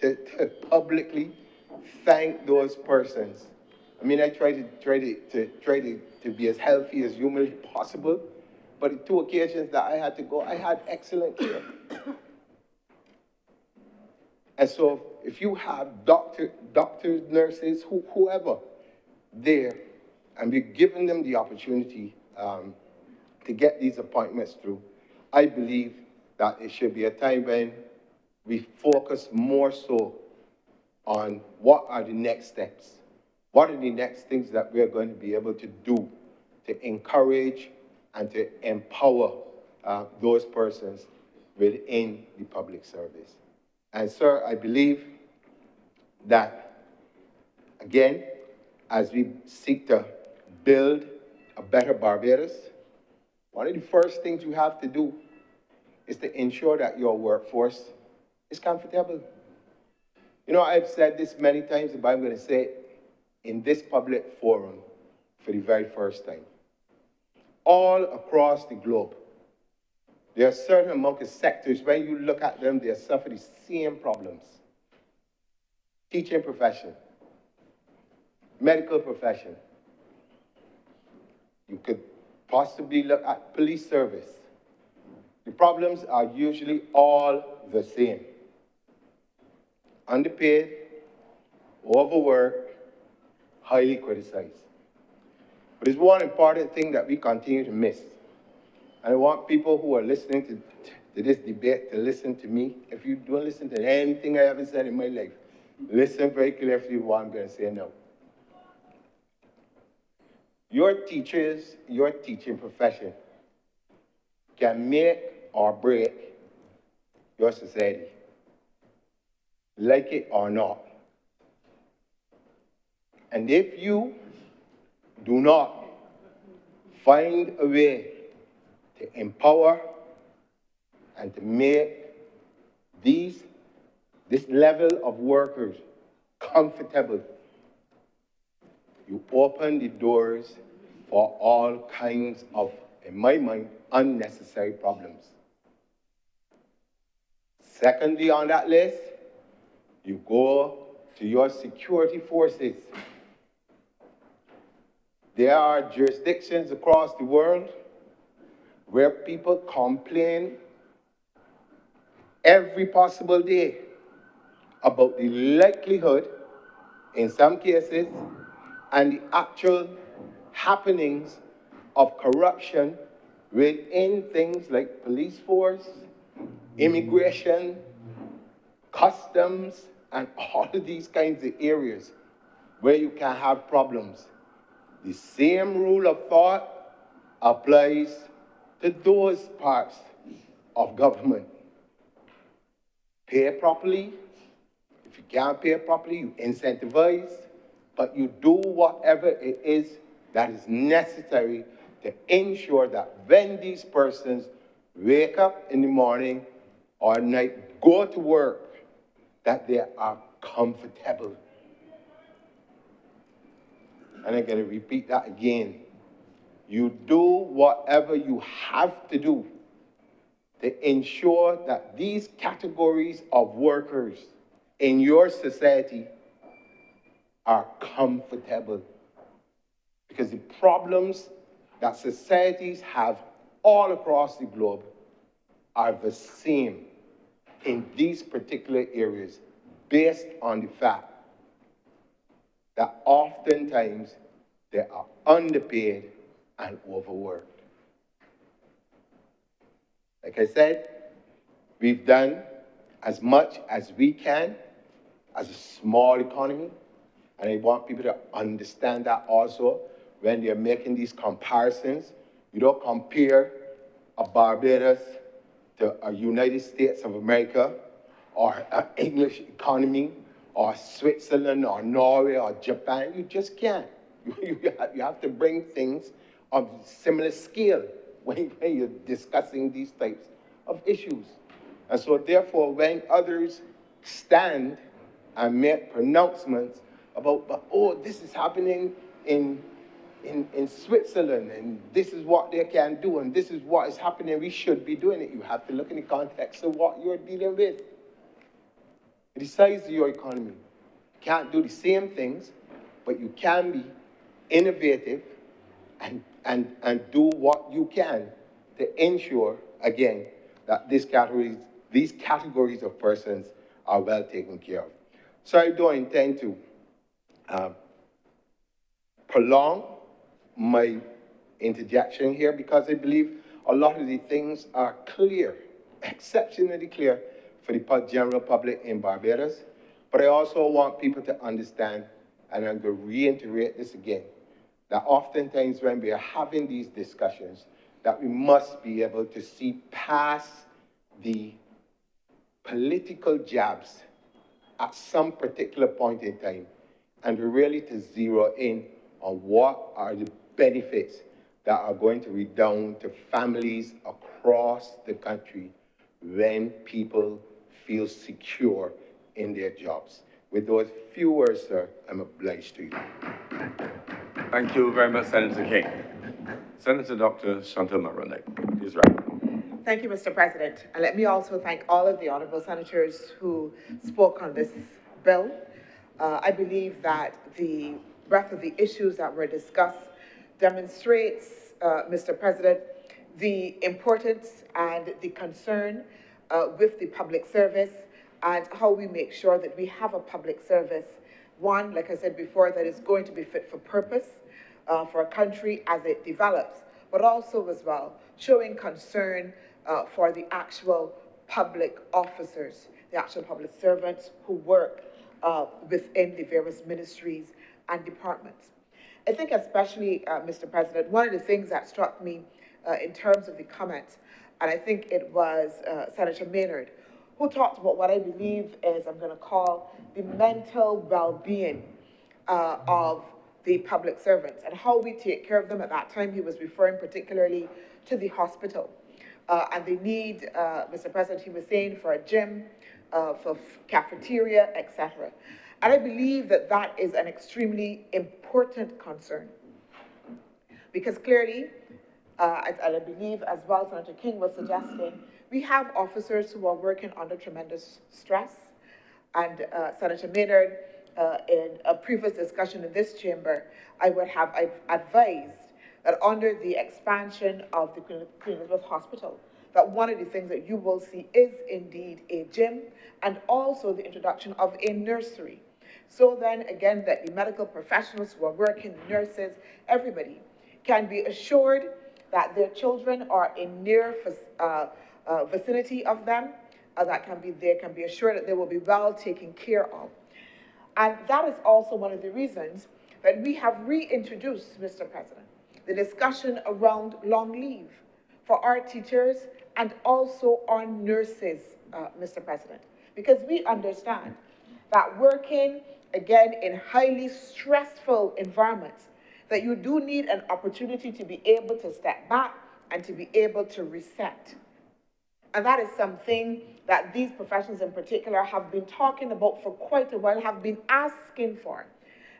to publicly thank those persons. I mean, I try to be as healthy as humanly possible, but the two occasions that I had to go, I had excellent care. And so if you have doctors, nurses, whoever there, and we're giving them the opportunity to get these appointments through, I believe that it should be a time when we focus more so on what are the next steps. What are the next things that we're going to be able to do to encourage and to empower those persons within the public service. And sir, I believe that, again, as we seek to build a better Barbados, one of the first things you have to do is to ensure that your workforce is comfortable. You know, I've said this many times, but I'm going to say it in this public forum for the very first time. All across the globe, there are certain amount of sectors, when you look at them, they suffer the same problems. Teaching profession, medical profession. You could possibly look at police service. The problems are usually all the same. Underpaid, overworked, highly criticized. But there's one important thing that we continue to miss. And I want people who are listening to this debate to listen to me. If you don't listen to anything I ever said in my life, listen very carefully to what I'm going to say now. Your teachers, your teaching profession can make or break your society, like it or not. And if you do not find a way to empower and to make this level of workers comfortable, you open the doors for all kinds of, in my mind, unnecessary problems. Secondly on that list, you go to your security forces. There are jurisdictions across the world where people complain every possible day about the likelihood, in some cases, and the actual happenings of corruption within things like police force, immigration, customs, and all of these kinds of areas where you can have problems. The same rule of thought applies to those parts of government. Pay properly. If you can't pay properly, you incentivize, but you do whatever it is that is necessary to ensure that when these persons wake up in the morning or at night, go to work, that they are comfortable. And I'm going to repeat that again. You do whatever you have to do to ensure that these categories of workers in your society are comfortable. Because the problems that societies have all across the globe are the same in these particular areas, based on the fact that oftentimes they are underpaid and overworked. Like I said, we've done as much as we can as a small economy, and I want people to understand that also when they're making these comparisons. You don't compare a Barbados to a United States of America or an English economy or Switzerland or Norway or Japan. You just can't. You have to bring things of similar scale when you're discussing these types of issues. And so therefore, when others stand and make pronouncements about, but, oh, this is happening in Switzerland, and this is what they can do, and this is what is happening, we should be doing it. You have to look in the context of what you're dealing with. the size of your economy. Can't do the same things, but you can be innovative and do what you can to ensure, again, that these categories of persons are well taken care of. So I don't intend to prolong my interjection here because I believe a lot of the things are clear, exceptionally clear for the general public in Barbados. But I also want people to understand, and I'm going to reiterate this again, that oftentimes when we are having these discussions, that we must be able to see past the political jabs at some particular point in time and really to zero in on what are the benefits that are going to redound to families across the country when people feel secure in their jobs. With those few words, sir, I'm obliged to you. Thank you very much, Senator King. Senator Dr. Chantal Maroney, please wrap. Thank you, Mr. President. And let me also thank all of the honourable senators who spoke on this bill. I believe that the breadth of the issues that were discussed demonstrates, Mr. President, the importance and the concern with the public service and how we make sure that we have a public service, one, like I said before, that is going to be fit for purpose for a country as it develops, but also as well showing concern for the actual public officers, the actual public servants who work within the various ministries and departments. I think especially, Mr. President, one of the things that struck me in terms of the comments, and I think it was Senator Maynard, who talked about what I believe is, I'm going to call, the mental well-being of the public servants and how we take care of them. At that time, he was referring particularly to the hospital and the need, Mr. President, he was saying, for a gym, for cafeteria, etc. And I believe that that is an extremely important concern because clearly, and I believe as well Senator King was suggesting, we have officers who are working under tremendous stress. And Senator Maynard, in a previous discussion in this chamber, I've advised that under the expansion of the Queen Elizabeth Hospital, that one of the things that you will see is indeed a gym and also the introduction of a nursery. So then again, that the medical professionals who are working, nurses, everybody can be assured that their children are in near vicinity of them, they can be assured that they will be well taken care of. And that is also one of the reasons that we have reintroduced, Mr. President, the discussion around long leave for our teachers and also our nurses, Mr. President, because we understand that working, again, in highly stressful environments, that you do need an opportunity to be able to step back and to be able to reset. And that is something that these professions in particular have been talking about for quite a while, have been asking for.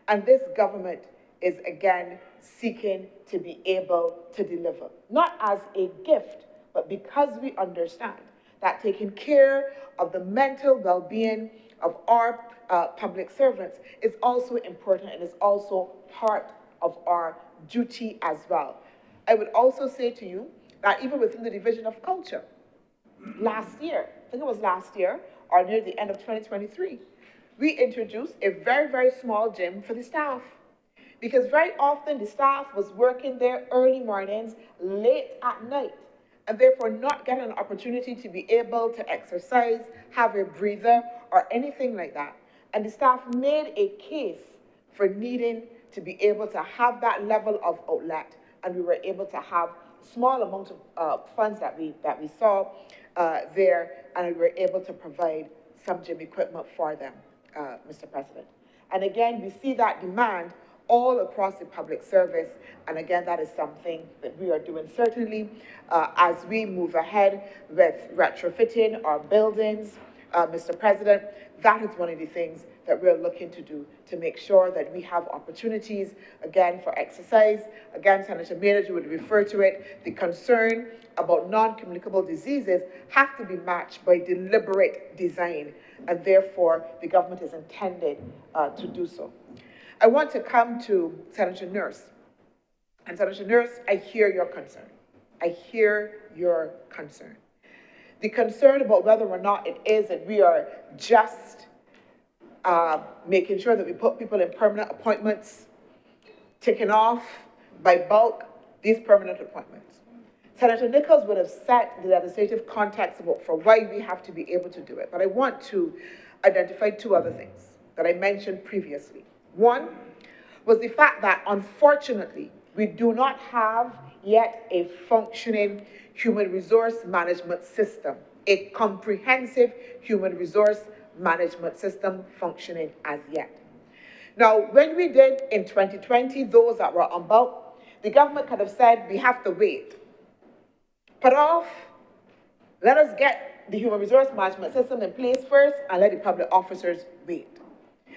And this government is again seeking to be able to deliver, not as a gift, but because we understand that taking care of the mental well-being of our public servants is also important and is also part of our duty as well. I would also say to you that even within the Division of Culture, last year, I think it was last year, or near the end of 2023, we introduced a very, very small gym for the staff. Because very often the staff was working there early mornings, late at night, and therefore not getting an opportunity to be able to exercise, have a breather, or anything like that. And the staff made a case for needing to be able to have that level of outlet, and we were able to have small amount of funds that we saw there, and we were able to provide some gym equipment for them, Mr. President. And again, we see that demand all across the public service, and again, that is something that we are doing certainly as we move ahead with retrofitting our buildings, Mr. President, that is one of the things that we're looking to do to make sure that we have opportunities, again, for exercise. Again, Senator Maynard, you would refer to it, the concern about non-communicable diseases have to be matched by deliberate design, and therefore the government is intended to do so. I want to come to Senator Nurse. And Senator Nurse, I hear your concern. I hear your concern. The concern about whether or not it is that we are just making sure that we put people in permanent appointments, ticking off by bulk these permanent appointments. Senator Nichols would have set the legislative context for why we have to be able to do it, but I want to identify two other things that I mentioned previously. One was the fact that, unfortunately, we do not have yet a functioning human resource management system, a comprehensive human resource management system functioning as yet. Now, when we did in 2020, those that were on bulk, the government could have said, we have to wait. Put off, let us get the human resource management system in place first and let the public officers wait.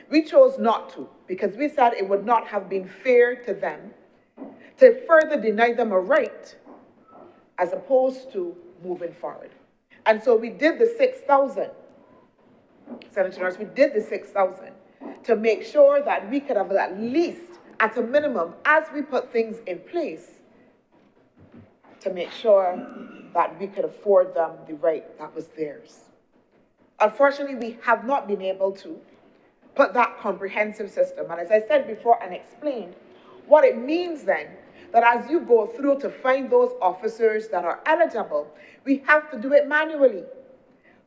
We chose not to because we said it would not have been fair to them to further deny them a right as opposed to moving forward. And so we did the 6,000, Senator Norris, we did the 6,000 to make sure that we could have at least, at a minimum, as we put things in place, to make sure that we could afford them the right that was theirs. Unfortunately, we have not been able to put that comprehensive system. And as I said before and explained, what it means then, that as you go through to find those officers that are eligible, we have to do it manually.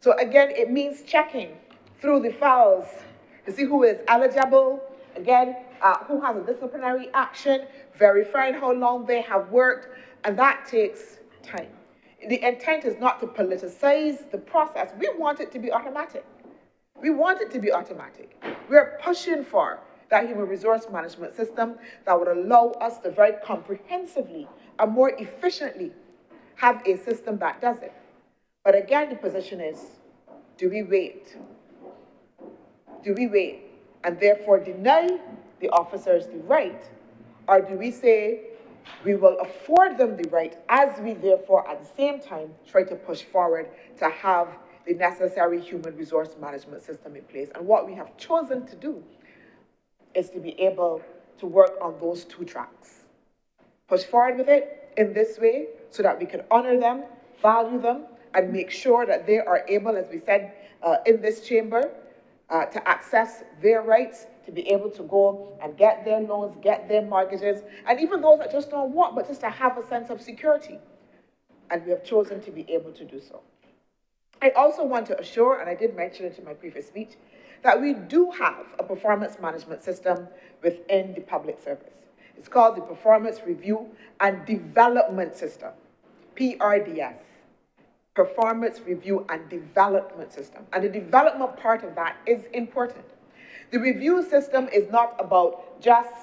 So again, it means checking through the files to see who is eligible, again, who has a disciplinary action, verifying how long they have worked, and that takes time. The intent is not to politicize the process. We want it to be automatic. We want it to be automatic. We're pushing for that human resource management system that would allow us to very comprehensively and more efficiently have a system that does it. But again, the position is, do we wait? Do we wait and therefore deny the officers the right? Or do we say we will afford them the right as we therefore at the same time try to push forward to have the necessary human resource management system in place? And what we have chosen to do is to be able to work on those two tracks. Push forward with it in this way so that we can honor them, value them, and make sure that they are able, as we said in this chamber, to access their rights, to be able to go and get their loans, get their mortgages, and even those that just don't want, but just to have a sense of security. And we have chosen to be able to do so. I also want to assure, and I did mention it in my previous speech, that we do have a performance management system within the public service. It's called the Performance Review and Development System, PRDS, Performance Review and Development System. And the development part of that is important. The review system is not about just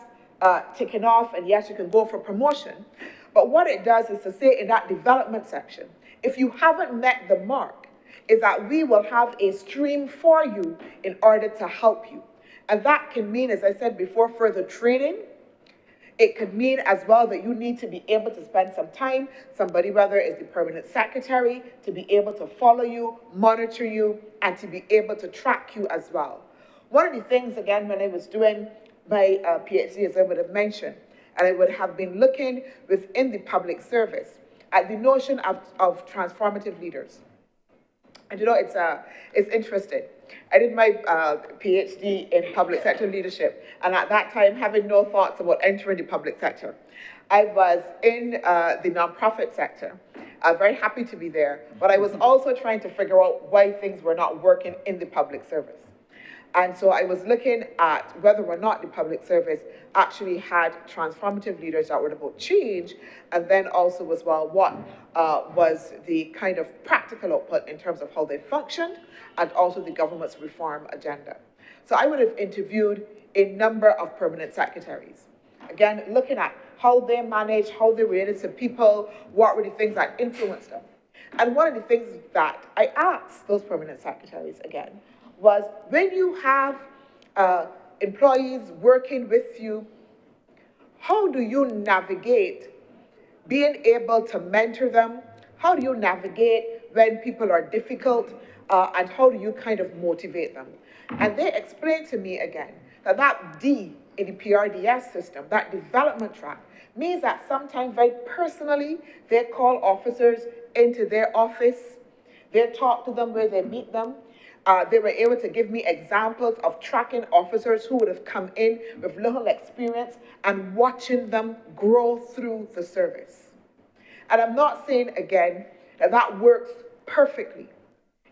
ticking off, and yes, you can go for promotion, but what it does is to say in that development section, if you haven't met the mark, is that we will have a stream for you in order to help you. And that can mean, as I said before, further training. It could mean as well that you need to be able to spend some time, somebody, whether it's the permanent secretary, to be able to follow you, monitor you, and to be able to track you as well. One of the things, again, when I was doing my PhD, as I would have mentioned, and I would have been looking within the public service at the notion of transformative leaders. And you know, it's interesting. I did my PhD in public sector leadership, and at that time, having no thoughts about entering the public sector. I was in the nonprofit sector, very happy to be there, but I was also trying to figure out why things were not working in the public service. And so I was looking at whether or not the public service actually had transformative leaders that were about change, and then also as well what was the kind of practical output in terms of how they functioned, and also the government's reform agenda. So I would have interviewed a number of permanent secretaries. Again, looking at how they manage, how they related to people, what were the things that influenced them. And one of the things that I asked those permanent secretaries again was, when you have employees working with you, how do you navigate being able to mentor them? How do you navigate when people are difficult? And how do you kind of motivate them? And they explained to me again that that D in the PRDS system, that development track, means that sometimes very personally, they call officers into their office, they talk to them where they meet them. They were able to give me examples of tracking officers who would have come in with little experience and watching them grow through the service. And I'm not saying, again, that that works perfectly,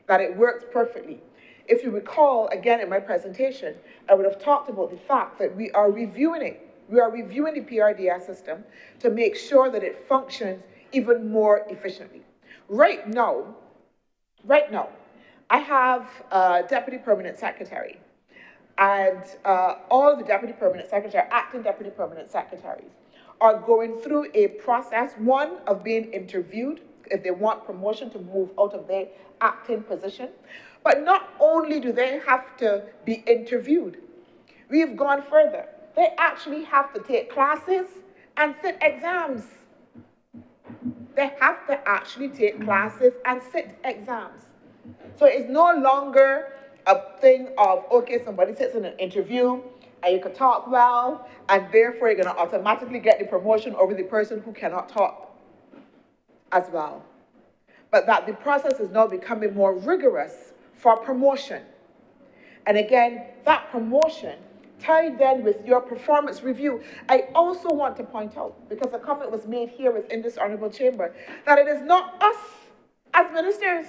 that it works perfectly. If you recall, again, in my presentation, I would have talked about the fact that we are reviewing it. We are reviewing the PRDS system to make sure that it functions even more efficiently. Right now, I have a deputy permanent secretary, and all of the deputy permanent secretary, acting deputy permanent secretaries, are going through a process, one, of being interviewed if they want promotion to move out of their acting position. But not only do they have to be interviewed, we've gone further. They actually have to take classes and sit exams. They have to actually take classes and sit exams. So it's no longer a thing of, okay, somebody sits in an interview and you can talk well, and therefore you're going to automatically get the promotion over the person who cannot talk as well. But that the process is now becoming more rigorous for promotion. And again, that promotion tied then with your performance review. I also want to point out, because a comment was made here within this honorable chamber, that it is not us as ministers.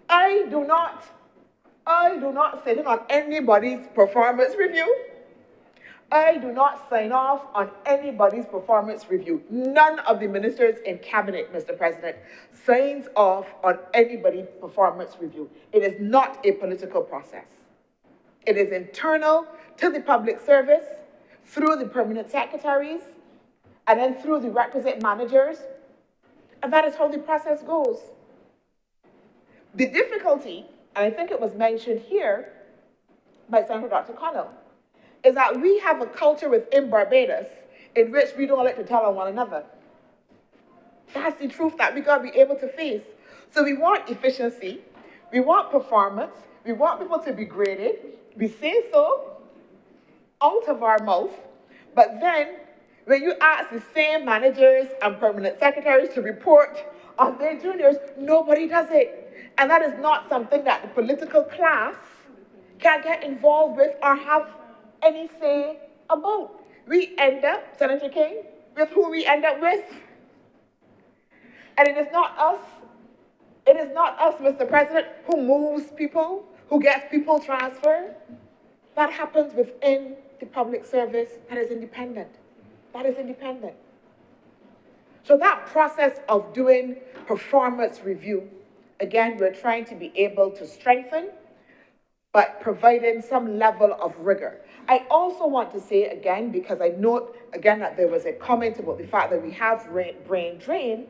I do not sit in on anybody's performance review. I do not sign off on anybody's performance review. None of the ministers in cabinet, Mr. President, signs off on anybody's performance review. It is not a political process. It is internal to the public service, through the permanent secretaries, and then through the requisite managers. And that is how the process goes. The difficulty, and I think it was mentioned here by Senator Dr. Connell, is that we have a culture within Barbados in which we don't like to tell on one another. That's the truth that we got to be able to face. So we want efficiency, we want performance, we want people to be graded. We say so out of our mouth, but then when you ask the same managers and permanent secretaries to report on their juniors, nobody does it. And that is not something that the political class can get involved with or have any say about. We end up, Senator King, with who we end up with. And it is not us, Mr. President, who moves people, who gets people transferred. That happens within the public service that is independent. That is independent. So that process of doing performance review, again, we're trying to be able to strengthen, but providing some level of rigor. I also want to say again, because I note again that there was a comment about the fact that we have brain drain,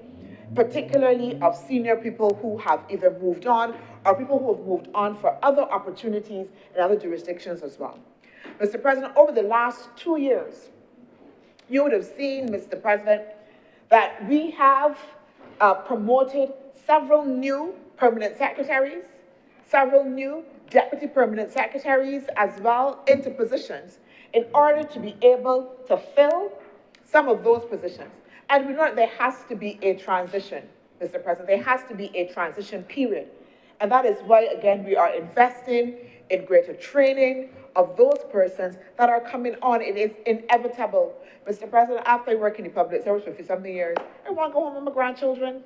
particularly of senior people who have either moved on or people who have moved on for other opportunities in other jurisdictions as well. Mr. President, over the last 2 years, you would have seen, Mr. President, that we have promoted several new permanent secretaries, several new deputy permanent secretaries as well into positions in order to be able to fill some of those positions. And we know that there has to be a transition, Mr. President. There has to be a transition period. And that is why, again, we are investing in greater training of those persons that are coming on. It is inevitable. Mr. President, after I work in the public service for 50-something years, I want to go home with my grandchildren.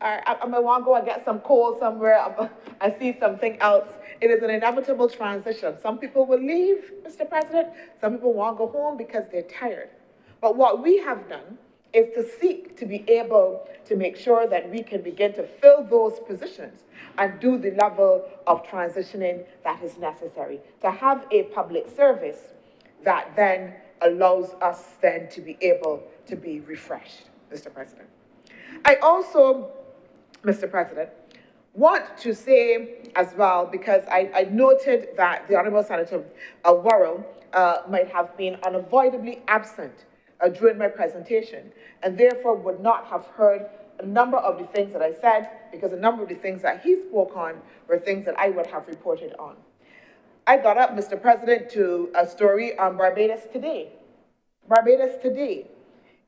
I might want to go and get some coal somewhere and see something else. It is an inevitable transition. Some people will leave, Mr. President. Some people want to go home because they're tired. But what we have done is to seek to be able to make sure that we can begin to fill those positions and do the level of transitioning that is necessary to have a public service that then allows us then to be able to be refreshed, Mr. President. I also Mr. President, want to say as well, because I noted that the Honorable Senator Worrell might have been unavoidably absent during my presentation, and therefore would not have heard a number of the things that I said, because a number of the things that he spoke on were things that I would have reported on. I got up, Mr. President, to a story on Barbados Today. Barbados Today,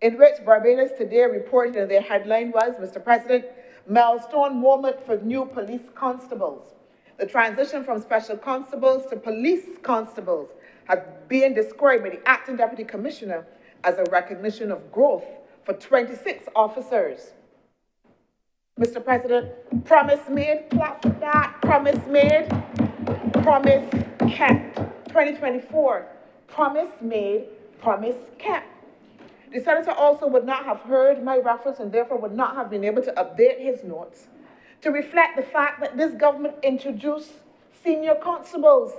in which Barbados Today reported, and their headline was, Mr. President, milestone moment for new police constables. The transition from special constables to police constables has been described by the acting deputy commissioner as a recognition of growth for 26 officers. Mr. President, promise made, clap for that, promise made, promise kept. 2024, promise made, promise kept. The senator also would not have heard my reference and therefore would not have been able to update his notes to reflect the fact that this government introduced senior constables.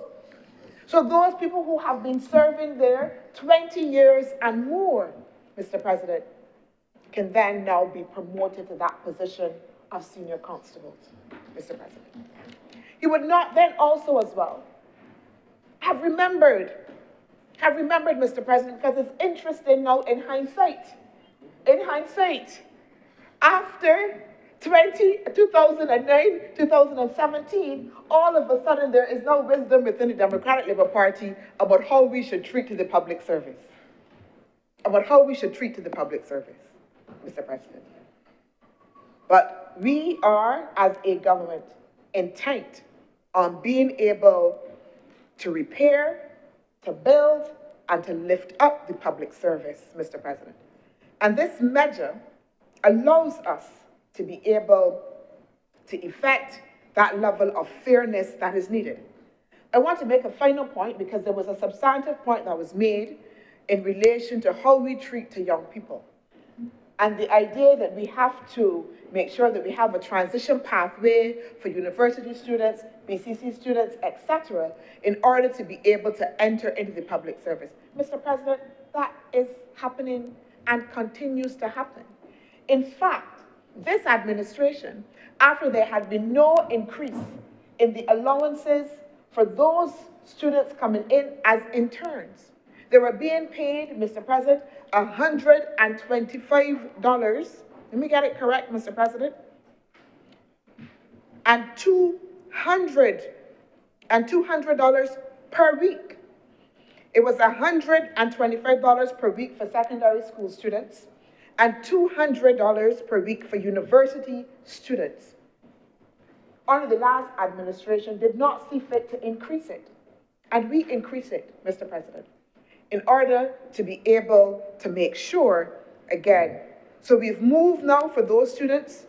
So those people who have been serving there 20 years and more, Mr. President, can then now be promoted to that position of senior constables, Mr. President. He would not then also as well have remembered, Mr. President, because it's interesting now in hindsight, after 2009, 2017, all of a sudden there is no wisdom within the Democratic Labour Party about how we should treat to the public service, Mr. President. But we are, as a government, intent on being able to repair, to build, and to lift up the public service, Mr. President. And this measure allows us to be able to effect that level of fairness that is needed. I want to make a final point, because there was a substantive point that was made in relation to how we treat to young people. And the idea that we have to make sure that we have a transition pathway for university students, BCC students, etc., in order to be able to enter into the public service. Mr. President, that is happening and continues to happen. In fact, this administration, after there had been no increase in the allowances for those students coming in as interns, they were being paid, Mr. President, $125. Let me get it correct, Mr. President. And $200 per week. It was $125 per week for secondary school students and $200 per week for university students. Under the last administration did not see fit to increase it. And we increased it, Mr. President, in order to be able to make sure, again, so we've moved now for those students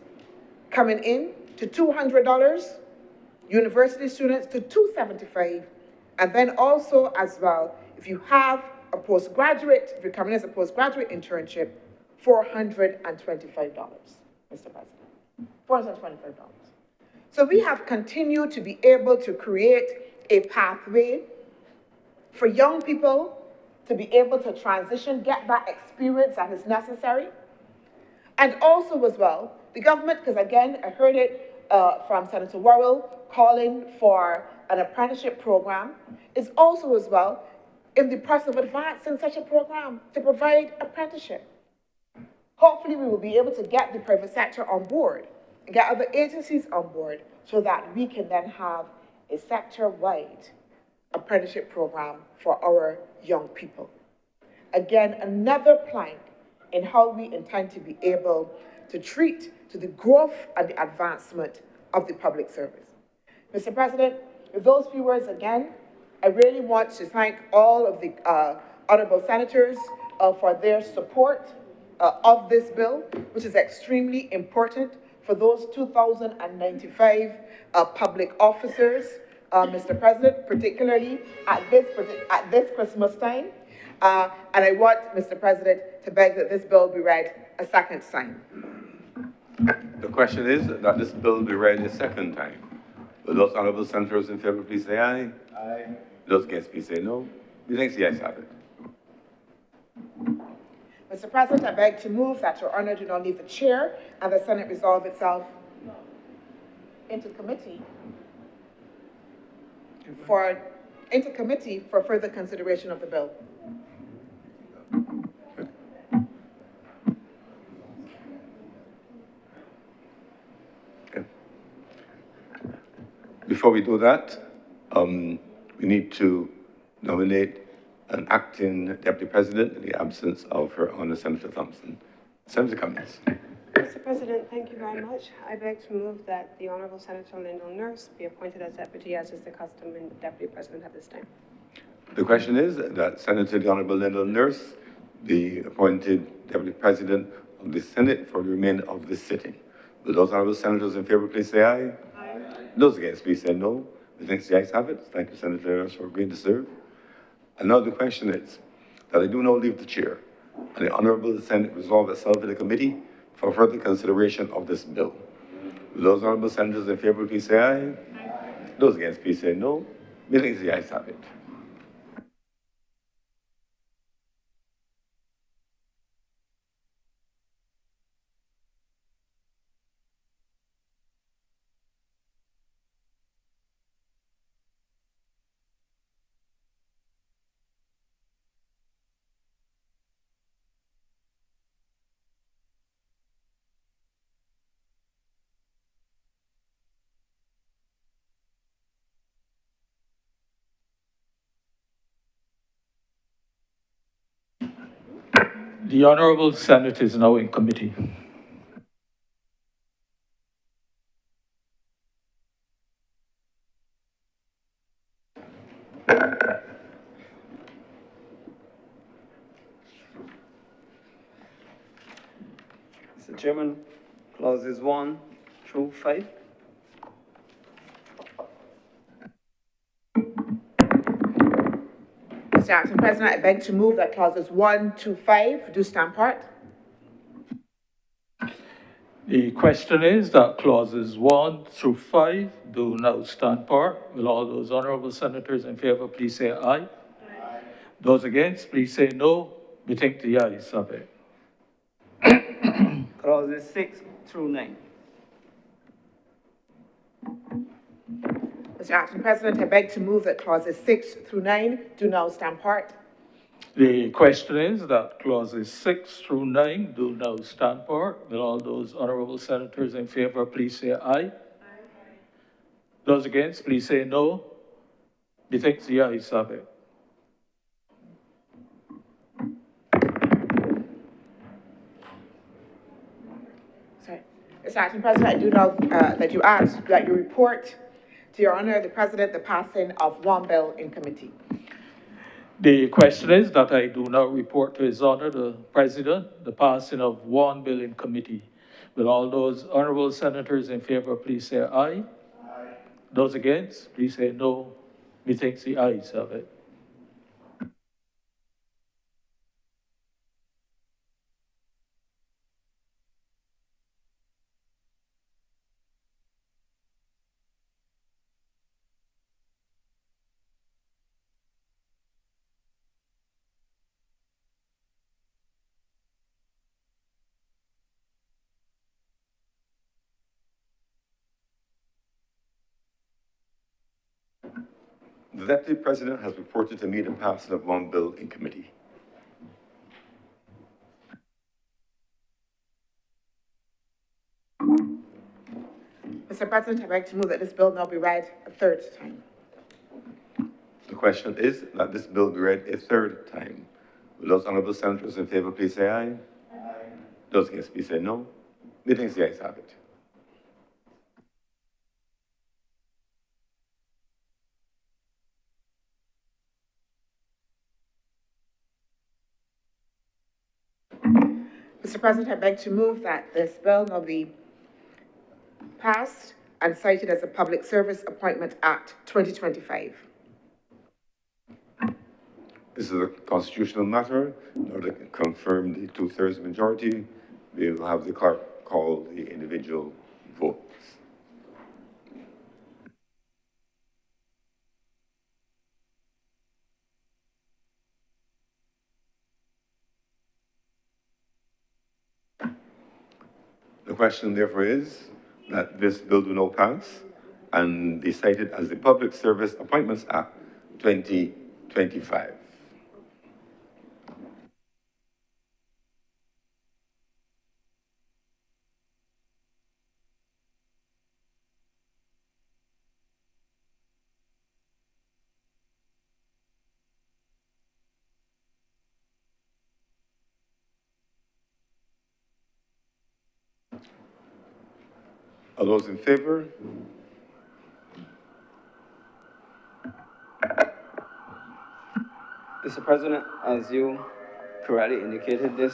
coming in to $200, university students to $275, and then also as well, if you have a postgraduate, if you're coming as a postgraduate internship, $425, Mr. President, $425. So we have continued to be able to create a pathway for young people to be able to transition, get that experience that is necessary. And also as well, the government, because again, I heard it from Senator Worrell calling for an apprenticeship program, is also as well in the process of advancing such a program to provide apprenticeship. Hopefully we will be able to get the private sector on board and get other agencies on board so that we can then have a sector-wide apprenticeship program for our young people. Again, another plank in how we intend to be able to treat to the growth and the advancement of the public service. Mr. President, with those few words again, I really want to thank all of the honorable senators for their support of this bill, which is extremely important for those 2,095 public officers, Mr. President, particularly at this Christmas time. And I want, Mr. President, to beg that this bill be read a second time. The question is that this bill be read a second time. Will those honorable senators in favor please say aye? Aye. Those against please say no. The ayes have it. Mr. President, I beg to move that your honor do not leave the chair and the Senate resolve itself into committee for further consideration of the bill. Before we do that, we need to nominate an acting deputy president in the absence of Her Honor Senator Thompson. Senator Cummings. Mr. President, thank you very much. I beg to move that the Honorable Senator Lyndall Nurse be appointed as deputy, as is the custom in the deputy president at this time. The question is that Senator the Honorable Lyndall Nurse be appointed deputy president of the Senate for the remainder of this sitting. Will those honorable senators in favor please say aye? Aye. Those against please say no. Methinks the ayes have it. Thank you, Senator Nurse, for agreeing to serve. And now the question is that I do now leave the chair and the Honorable Senate resolve itself in the committee for further consideration of this bill. Will those honorable senators in favor please say aye? Aye. Those against please say no. Methinks the ayes have it. The Honorable Senate is now in committee. Mr. Chairman, clauses 1 through 5. Mr. Acting President, I beg to move that clauses 1 to 5 do stand part. The question is that clauses 1 through 5 do now stand part. Will all those honorable senators in favor please say aye? Aye. Those against, please say no. Bethink the ayes have it. Clauses 6 through 9. Mr. Acting President, I beg to move that clauses 6 through 9 do now stand part. The question is that clauses 6 through 9 do now stand part. Will all those honorable senators in favor please say aye? Aye. Those against, please say no. Bethink the ayes have it. Sorry. Mr. Acting President, I do know that you asked that you report to Your Honor the President the passing of one bill in committee. The question is that I do not report to His Honor the President the passing of one bill in committee. Will all those honorable senators in favor please say aye? Aye. Those against, please say no. Methinks the ayes have it. The Deputy President has reported to me the passing of one bill in committee. Mr. President, I beg to move that this bill now be read a third time. The question is that this bill be read a third time. Will those honorable senators in favor please say aye? Aye. Those against please say no. Methinks the ayes have it. Mr. President, I beg to move that this bill now be passed and cited as a Public Service Appointment Act 2025. This is a constitutional matter. In order to confirm the 2/3 majority, we will have the clerk call the individual votes. The question, therefore, is, that this bill do not pass and be cited as the Public Service Appointments Act 2025. All those in favor? Mr. President, as you correctly indicated this,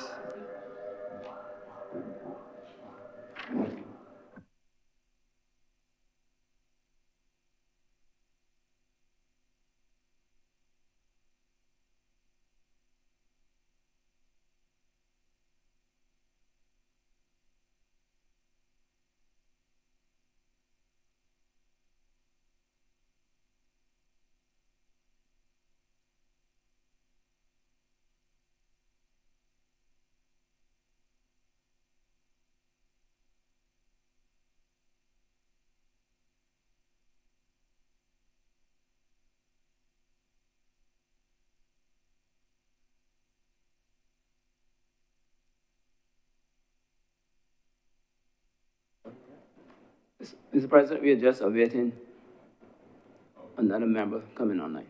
Mr. President, we are just awaiting another member coming online.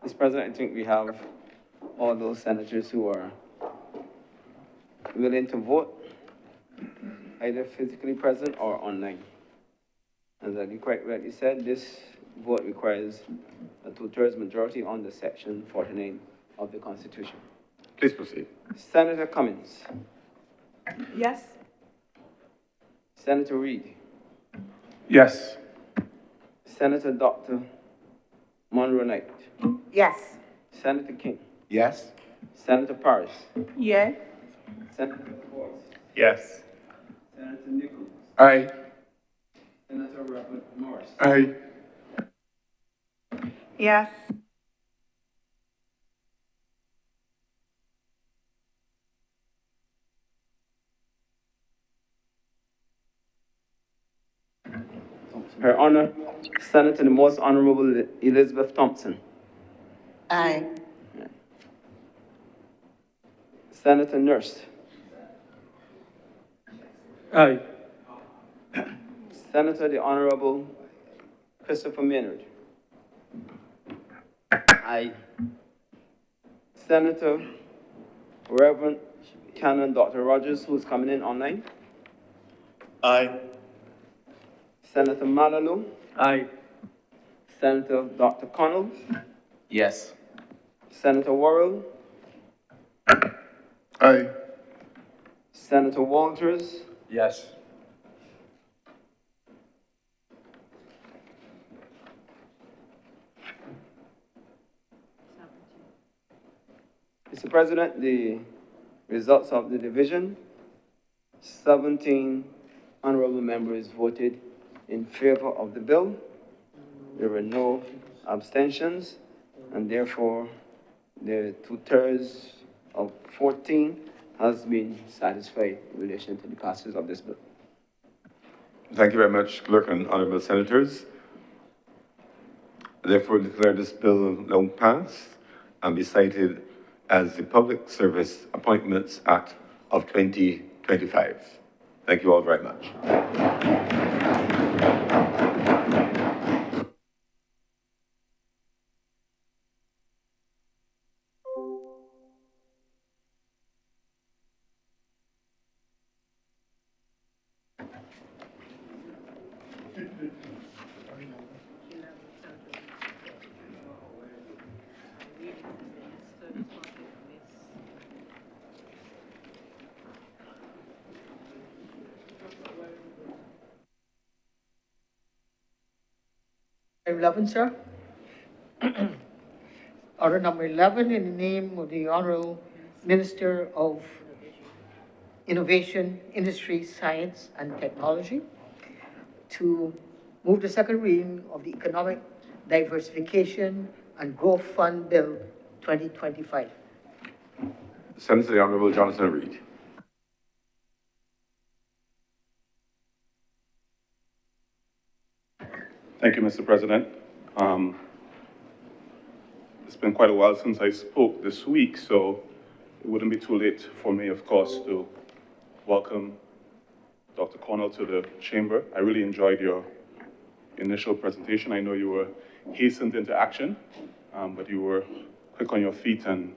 Mr. President, I think we have all those senators who are willing to vote, either physically present or online. As you quite rightly said, this vote requires a two-thirds majority under Section 49 of the Constitution. Please proceed. Senator Cummins, Yes? Senator Reid, Yes. Senator Dr. Monroe Knight, Yes. Senator King, Yes? Senator Paris, Yes. Senator Boyce, Yes. Senator Nichols, Aye. Senator Robert Morris. Aye. Yes. Her Honor, Senator the Most Honorable Elizabeth Thompson, Aye. Senator Nurse, Aye. Senator the Honorable Christopher Maynard, Aye. Senator Reverend Canon Dr. Rogers, who's coming in online, Aye. Senator Malalu, Aye. Senator Dr. Connell, Yes. Senator Worrell, Aye. Senator Walters, Yes. Mr. President, the results of the division, 17 honorable members voted in favor of the bill. There were no abstentions, and therefore the two-thirds of 14 has been satisfied in relation to the passage of this bill. Thank you very much, Clerk and honorable senators. Therefore, declare this bill now passed and be cited as the Public Service Appointments Act of 2025. Thank you all very much. Item 11, sir. Order number 11, in the name of the Honorable Minister of Innovation, Industry, Science, and Technology, to move the second reading of the Economic Diversification and Growth Fund Bill 2025. Senator the Honorable Jonathan Reid. Thank you, Mr. President. It's been quite a while since I spoke this week, so it wouldn't be too late for me, of course, to welcome Dr. Cornell to the chamber. I really enjoyed your initial presentation. I know you were hastened into action, but you were quick on your feet and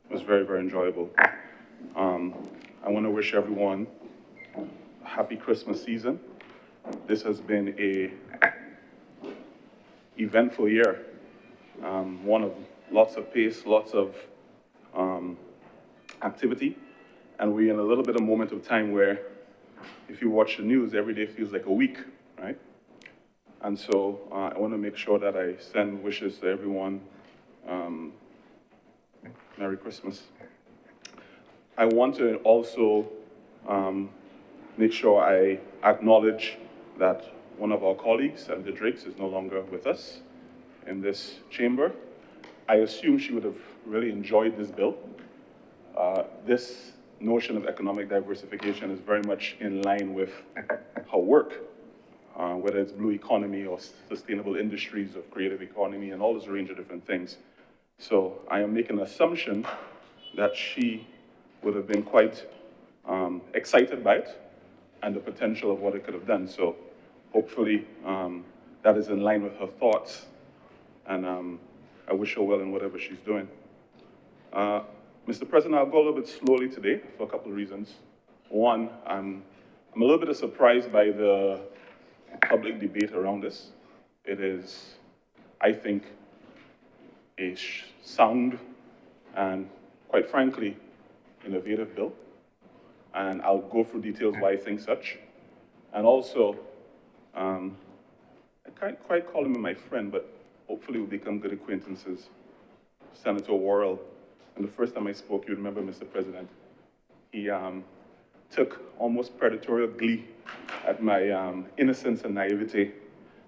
it was very, very enjoyable. I want to wish everyone a happy Christmas season. This has been a eventful year, one of lots of pace, lots of activity, and we're in a little bit of moment of time where if you watch the news, every day feels like a week, right? And so I want to make sure that I send wishes to everyone. Merry Christmas. I want to also make sure I acknowledge that one of our colleagues, Senator Drakes, is no longer with us in this chamber. I assume she would have really enjoyed this bill. This notion of economic diversification is very much in line with her work, whether it's blue economy or sustainable industries or creative economy and all this range of different things. So I am making an assumption that she would have been quite excited by it and the potential of what it could have done. So hopefully that is in line with her thoughts. And I wish her well in whatever she's doing. Mr. President, I'll go a little bit slowly today for a couple of reasons. One, I'm a little bit surprised by the public debate around this. It is, I think, a sound and, quite frankly, innovative bill. And I'll go through details why I think such. And also, I can't quite call him my friend, but hopefully we'll become good acquaintances. Senator Worrell, and the first time I spoke, you remember, Mr. President, he took almost predatorial glee at my innocence and naivety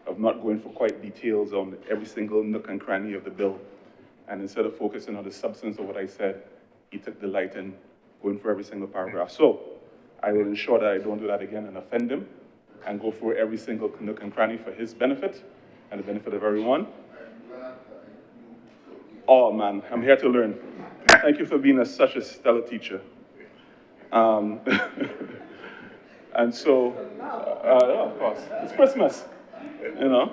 of not going for quite details on every single nook and cranny of the bill. And instead of focusing on the substance of what I said, he took delight in going for every single paragraph. So I will ensure that I don't do that again and offend him and go through every single nook and cranny for his benefit and the benefit of everyone. Oh man, I'm here to learn. Thank you for being such a stellar teacher. And so, yeah, of course, it's Christmas, you know.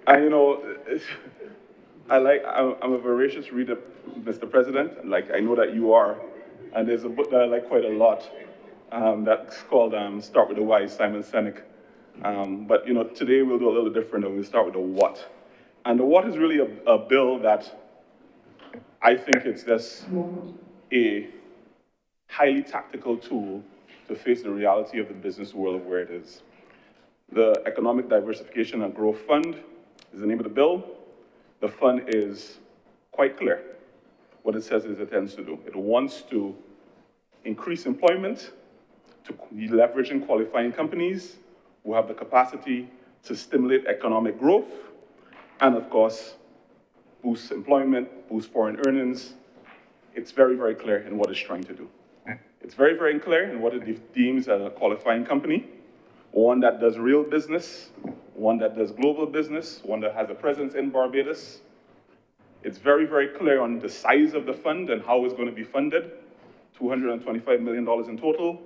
And you know, I'm a voracious reader, Mr. President, like I know that you are. And there's a book that I like quite a lot that's called Start with the Why, Simon Sinek. But you know, today we'll do a little different and we'll start with the what. And the what is really a bill that I think it's just a highly tactical tool to face the reality of the business world where it is. The Economic Diversification and Growth Fund is the name of the bill. The fund is quite clear. What it says is it intends to do. It wants to increase employment, to leverage and qualifying companies who have the capacity to stimulate economic growth, and of course, boost employment, boost foreign earnings. It's very, very clear in what it's trying to do. It's very, very clear in what it deems as a qualifying company, one that does real business, one that does global business, one that has a presence in Barbados. It's very, very clear on the size of the fund and how it's going to be funded. $225 million in total,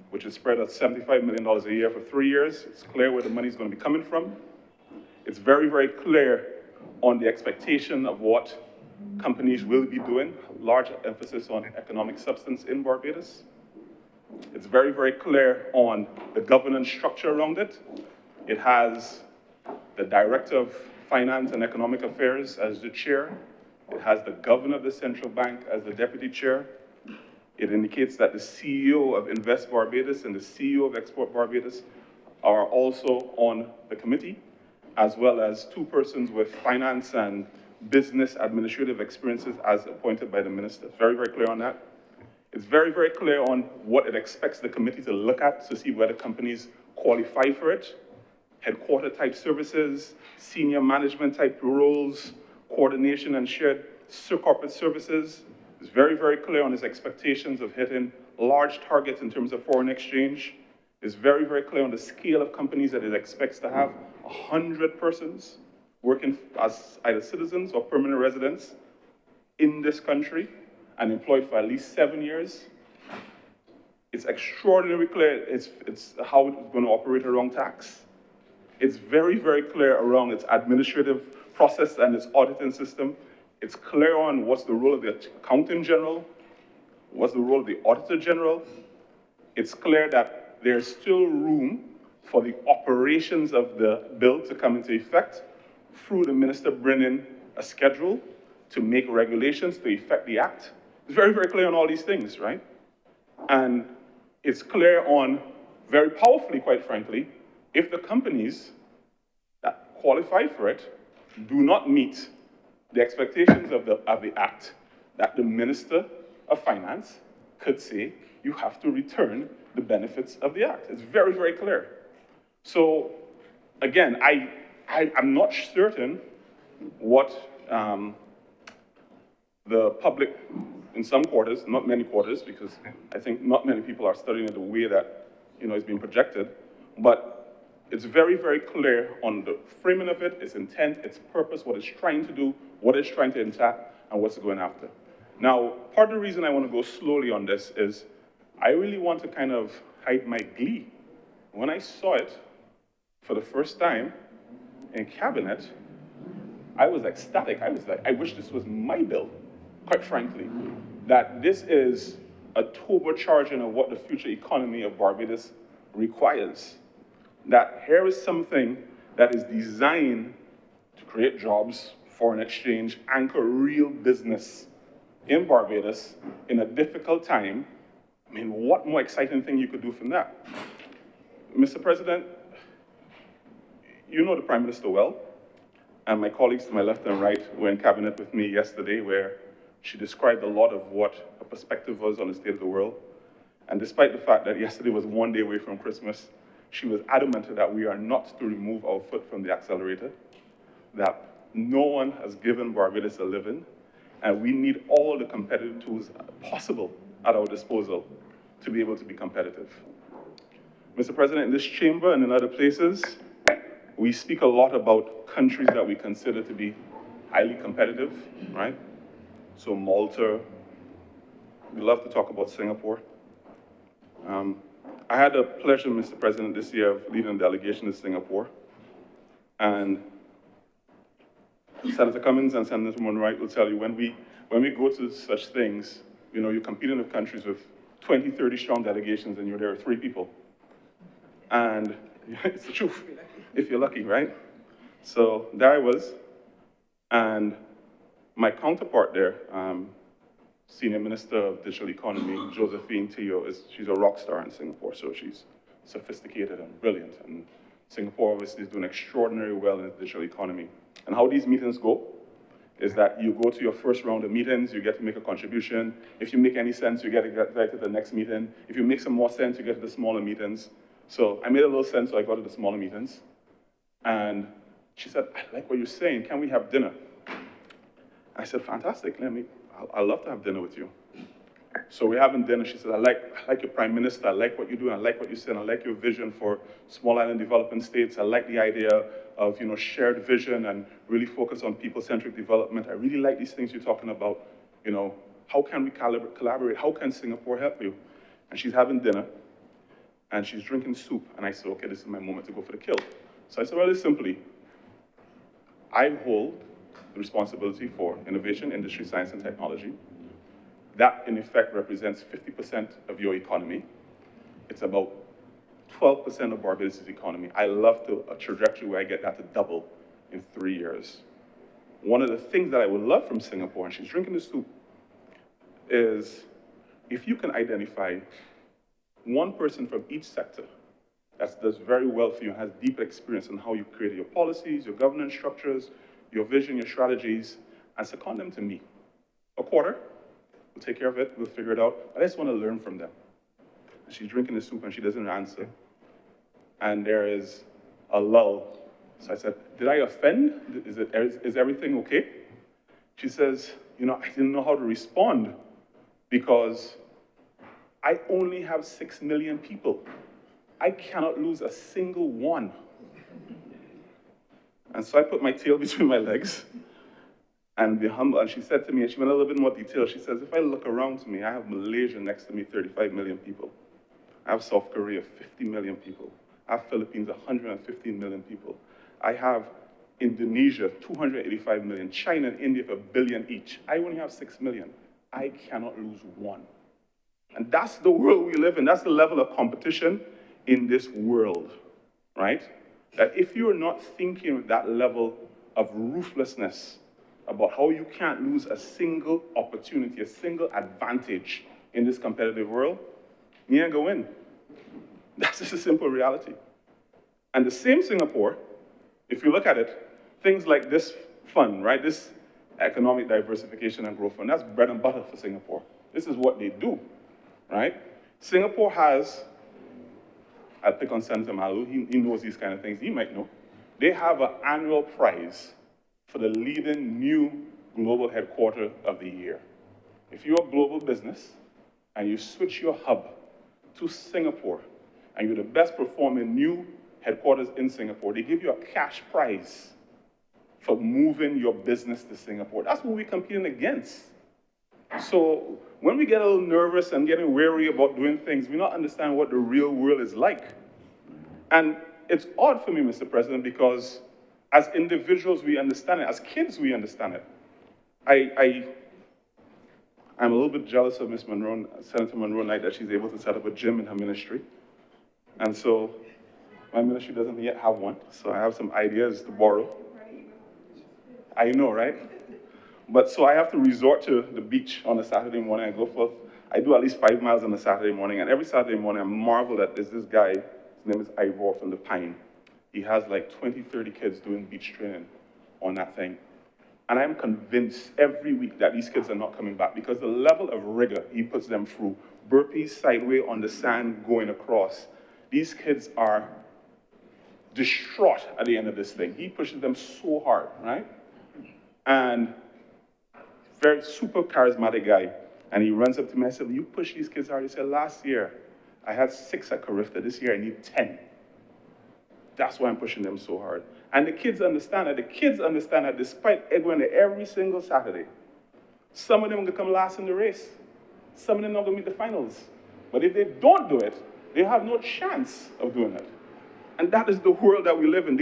which is spread at $75 million a year for 3 years. It's clear where the money is going to be coming from. It's very, very clear on the expectation of what companies will be doing, large emphasis on economic substance in Barbados. It's very, very clear on the governance structure around it. It has the Director of Finance and Economic Affairs as the chair. It has the Governor of the Central Bank as the deputy chair. It indicates that the CEO of Invest Barbados and the CEO of Export Barbados are also on the committee, as well as 2 persons with finance and business administrative experiences as appointed by the minister. It's very, very clear on that. It's very, very clear on what it expects the committee to look at to see whether companies qualify for it. Headquarter type services, senior management type roles, coordination and shared corporate services. It's very, very clear on its expectations of hitting large targets in terms of foreign exchange. It's very, very clear on the scale of companies that it expects to have 100 persons working as either citizens or permanent residents in this country and employed for at least 7 years. It's extraordinarily clear it's how it's going to operate around tax. It's very, very clear around its administrative process and its auditing system. It's clear on what's the role of the accountant general, what's the role of the auditor general. It's clear that there's still room for the operations of the bill to come into effect through the minister bringing a schedule to make regulations to effect the act. It's very, very clear on all these things, right? And it's clear on, very powerfully, quite frankly, if the companies that qualify for it do not meet the expectations of the act, that the Minister of Finance could say, you have to return the benefits of the act. It's very, very clear. So, again, I'm not certain what the public, in some quarters, not many quarters, because I think not many people are studying it the way that, you know, it's being projected, but it's very, very clear on the framing of it, its intent, its purpose, what it's trying to do, what it's trying to attack, and what's it going after. Now, part of the reason I want to go slowly on this is I really want to kind of hide my glee. When I saw it for the first time in cabinet, I was ecstatic. I was like, I wish this was my bill, quite frankly, that this is a turbocharging of what the future economy of Barbados requires. That here is something that is designed to create jobs, foreign exchange, anchor real business in Barbados in a difficult time. I mean, what more exciting thing you could do from that? Mr. President, you know the Prime Minister well, and my colleagues to my left and right were in cabinet with me yesterday, where she described a lot of what her perspective was on the state of the world. And despite the fact that yesterday was one day away from Christmas, she was adamant that we are not to remove our foot from the accelerator, that no one has given Barbados a living, and we need all the competitive tools possible at our disposal to be able to be competitive. Mr. President, in this chamber and in other places, we speak a lot about countries that we consider to be highly competitive, right? So Malta, we love to talk about Singapore. I had the pleasure, Mr. President, this year of leading a delegation to Singapore. And Senator Cummings and Senator Monroe will tell you, when we go to such things, you know, you're competing with countries with 20, 30 strong delegations and you're there with 3 people. And it's the truth, if you're lucky, right? So there I was, and my counterpart there, Senior Minister of Digital Economy, Josephine Teo, she's a rock star in Singapore, so she's sophisticated and brilliant. And Singapore obviously is doing extraordinarily well in the digital economy. And how these meetings go is that you go to your first round of meetings, you get to make a contribution. If you make any sense, you get invited to the next meeting. If you make some more sense, you get to the smaller meetings. So I made a little sense, so I got to the smaller meetings. And she said, I like what you're saying, can we have dinner? I said, fantastic, I'd love to have dinner with you. So we're having dinner. She said, I like your Prime Minister, I like what you do, I like what you said, I like your vision for small island developing states. I like the idea of, you know, shared vision and really focus on people-centric development. I really like these things you're talking about. You know, how can we collaborate? How can Singapore help you? And she's having dinner, and she's drinking soup. And I said, okay, this is my moment to go for the kill. So I said, well, simply, I hold the responsibility for innovation, industry, science, and technology. That, in effect, represents 50% of your economy. It's about 12% of Barbados' economy. I love a trajectory where I get that to double in 3 years. One of the things that I would love from Singapore, and she's drinking the soup, is if you can identify one person from each sector that does very well for you and has deep experience in how you create your policies, your governance structures, your vision, your strategies, and second them to me. A quarter, we'll take care of it, we'll figure it out. I just want to learn from them. And she's drinking the soup and she doesn't answer. And there is a lull. So I said, did I offend? Is everything okay? She says, you know, I didn't know how to respond because I only have 6 million people. I cannot lose a single one. And so I put my tail between my legs and be humble. And she said to me, and she went a little bit more detailed, she says, if I look around to me, I have Malaysia next to me, 35 million people. I have South Korea, 50 million people. I have Philippines, 115 million people. I have Indonesia, 285 million. China and India, 1 billion each. I only have 6 million. I cannot lose one. And that's the world we live in. That's the level of competition in this world, right? That if you're not thinking with that level of ruthlessness about how you can't lose a single opportunity, a single advantage in this competitive world, you ain't gonna win. That's just a simple reality. And the same Singapore, if you look at it, things like this fund, right? This economic diversification and growth fund, that's bread and butter for Singapore. This is what they do, right? Singapore has, I'll pick on Senator Malu, he knows these kind of things, he might know. They have an annual prize for the leading new global headquarter of the year. If you're a global business and you switch your hub to Singapore and you're the best performing new headquarters in Singapore, they give you a cash prize for moving your business to Singapore. That's what we're competing against. So when we get a little nervous and getting wary about doing things, we not understand what the real world is like. And it's odd for me, Mr. President, because As individuals, we understand it. As kids, we understand it. I'm a little bit jealous of Ms. Monroe, Senator Monroe Knight, that she's able to set up a gym in her ministry. And so my ministry doesn't yet have one, so I have some ideas to borrow. I know, right? But so I have to resort to the beach on a Saturday morning. I do at least 5 miles on a Saturday morning, and every Saturday morning I marvel that there's this guy, his name is Ivor from the Pine. He has like 20, 30 kids doing beach training on that thing. And I'm convinced every week that these kids are not coming back because the level of rigor he puts them through, burpees sideways on the sand going across, these kids are distraught at the end of this thing. He pushes them so hard, right? And very super charismatic guy. And he runs up to me, I said, you push these kids hard. He said, last year, I had 6 at Carifta. This year, I need 10. That's why I'm pushing them so hard. And the kids understand that. The kids understand that despite going there every single Saturday, some of them will come last in the race. Some of them are not going to meet the finals. But if they don't do it, they have no chance of doing it. And that is the world that we live in.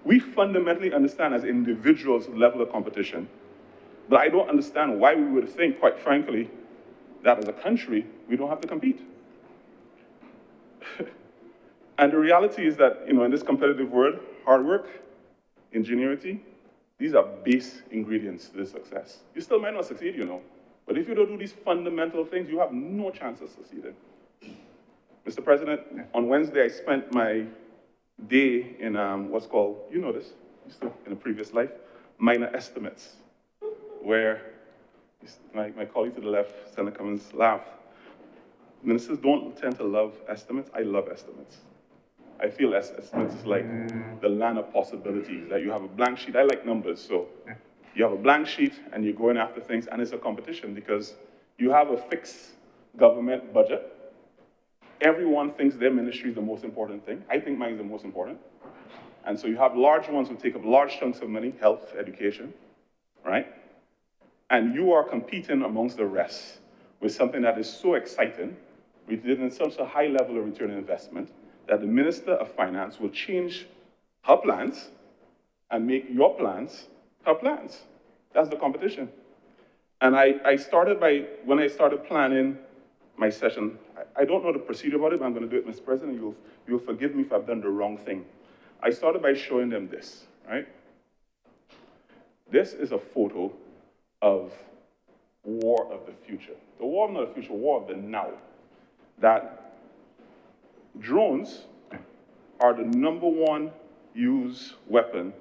We fundamentally understand as individuals the level of competition. But I don't understand why we would think, quite frankly, that as a country, we don't have to compete. And the reality is that, in this competitive world, hard work, ingenuity, these are base ingredients to this success. You still might not succeed, but if you don't do these fundamental things, you have no chance of succeeding. Mr. President, on Wednesday, I spent my day in what's called, in a previous life, minor estimates, where my colleague to the left, Senator Cummins, laughed. Ministers don't tend to love estimates. I love estimates. I feel estimates is like the land of possibilities, that you have a blank sheet. I like numbers, so you have a blank sheet and you're going after things, and it's a competition because you have a fixed government budget. Everyone thinks their ministry is the most important thing. I think mine is the most important. And so you have large ones who take up large chunks of money, health, education, right? And you are competing amongst the rest with something that is so exciting, within such a high level of return on investment, that the Minister of Finance will change her plans and make your plans her plans. That's the competition. And I started when I started planning my session, I don't know the procedure about it, but I'm going to do it, Mr. President. You'll forgive me if I've done the wrong thing. I started by showing them this, right? This is a photo of war of the future. The war of not the future, war of the now. That drones are the #1 used weapon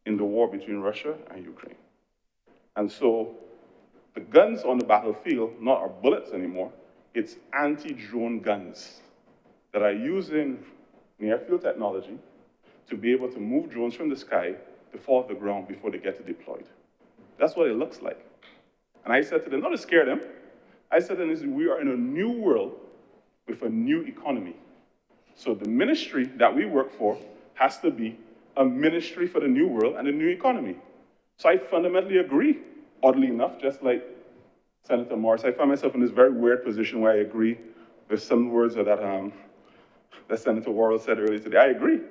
in the war between Russia and Ukraine. And so the guns on the battlefield not are bullets anymore, it's anti-drone guns that are using near-field technology to be able to move drones from the sky to fall off the ground before they get deployed. That's what it looks like. And I said to them, not to scare them, I said to them, we are in a new world with a new economy. So the ministry that we work for has to be a ministry for the new world and the new economy. So I fundamentally agree, oddly enough, just like Senator Morris. I find myself in this very weird position where I agree with some words that, that Senator Worrell said earlier today. I agree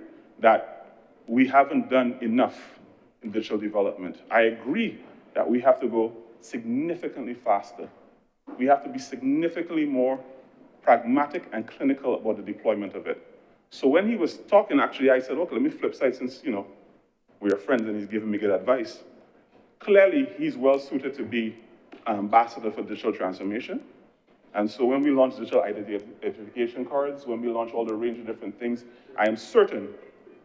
that we haven't done enough in digital development. I agree that we have to go significantly faster. We have to be significantly more pragmatic and clinical about the deployment of it. So when he was talking, actually, I said, okay, let me flip side since, we are friends and he's giving me good advice. Clearly, he's well suited to be ambassador for digital transformation. And so when we launch digital identification cards, when we launch all the range of different things, I am certain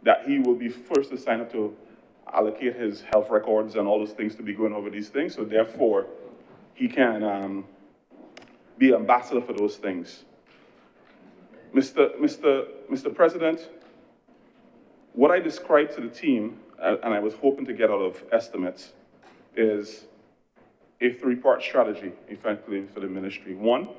that he will be first to sign up to allocate his health records and all those things to be going over these things. So therefore, he can be ambassador for those things. Mr. President, what I described to the team, and I was hoping to get out of estimates, is a 3-part strategy, effectively, for the ministry. 1,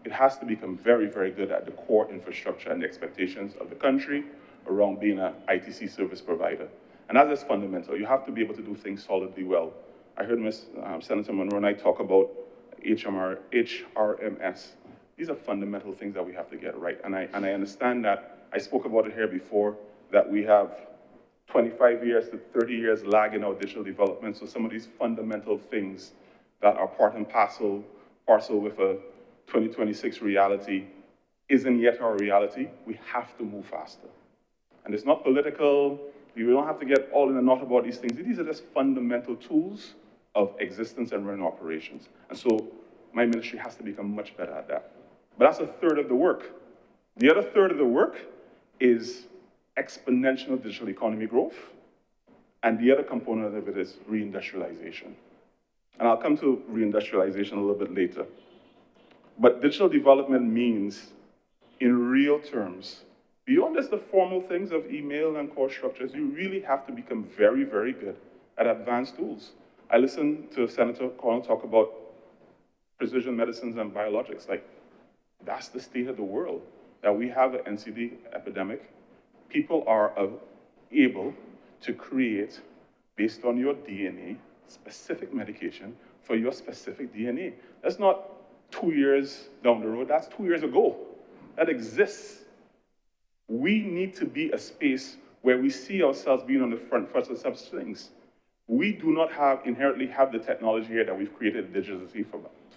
it has to become very, very good at the core infrastructure and the expectations of the country around being an ITC service provider. And that is fundamental. You have to be able to do things solidly well. I heard Senator Monroe and I talk about HRMS. These are fundamental things that we have to get right. And I understand that, I spoke about it here before, that we have 25 years to 30 years lag in our digital development. So some of these fundamental things that are part and parcel with a 2026 reality isn't yet our reality. We have to move faster. And it's not political. You don't have to get all in a knot about these things. These are just fundamental tools of existence and running operations. And so my ministry has to become much better at that. But that's a third of the work. The other third of the work is exponential digital economy growth. And the other component of it is reindustrialization. And I'll come to reindustrialization a little bit later. But digital development means, in real terms, beyond just the formal things of email and core structures, you really have to become very, very good at advanced tools. I listened to Senator Cornell talk about precision medicines and biologics. Like, that's the state of the world, that we have an NCD epidemic. People are able to create, based on your DNA, specific medication for your specific DNA. That's not 2 years down the road, that's 2 years ago. That exists. We need to be a space where we see ourselves being on the front foot of such things. We do not inherently have the technology here that we've created digitally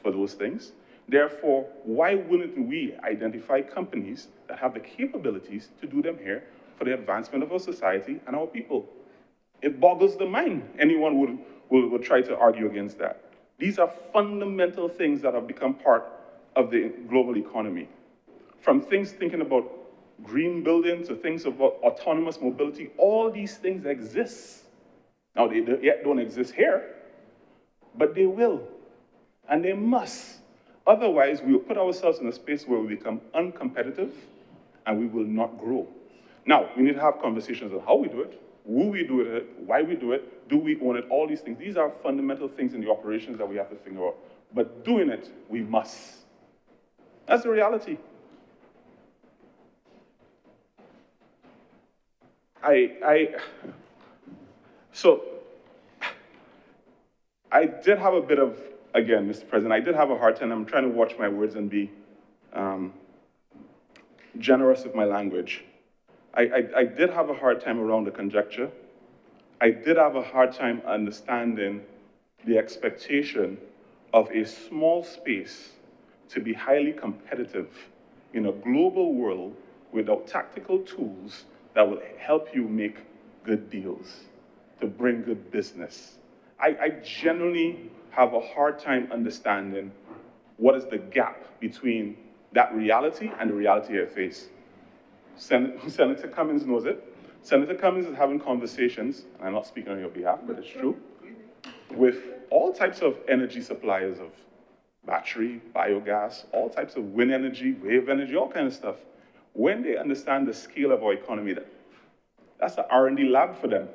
for those things. Therefore, why wouldn't we identify companies that have the capabilities to do them here for the advancement of our society and our people? It boggles the mind. Anyone would try to argue against that. These are fundamental things that have become part of the global economy. From things thinking about green building to things about autonomous mobility, all these things exist. Now, they yet don't exist here, but they will, and they must. Otherwise, we will put ourselves in a space where we become uncompetitive and we will not grow. Now, we need to have conversations on how we do it, who we do it, why we do it, do we own it, all these things. These are fundamental things in the operations that we have to figure out. But doing it, we must. That's the reality. So I did have a bit of, again, Mr. President, I did have a hard time. I'm trying to watch my words and be generous with my language. I did have a hard time around the conjecture. I did have a hard time understanding the expectation of a small space to be highly competitive in a global world without tactical tools that will help you make good deals, to bring good business. I generally have a hard time understanding what is the gap between that reality and the reality I face. Senator Cummings knows it. Senator Cummings is having conversations, and I'm not speaking on your behalf, but it's true, with all types of energy suppliers of battery, biogas, all types of wind energy, wave energy, all kind of stuff. When they understand the scale of our economy, that's an R&D lab for them.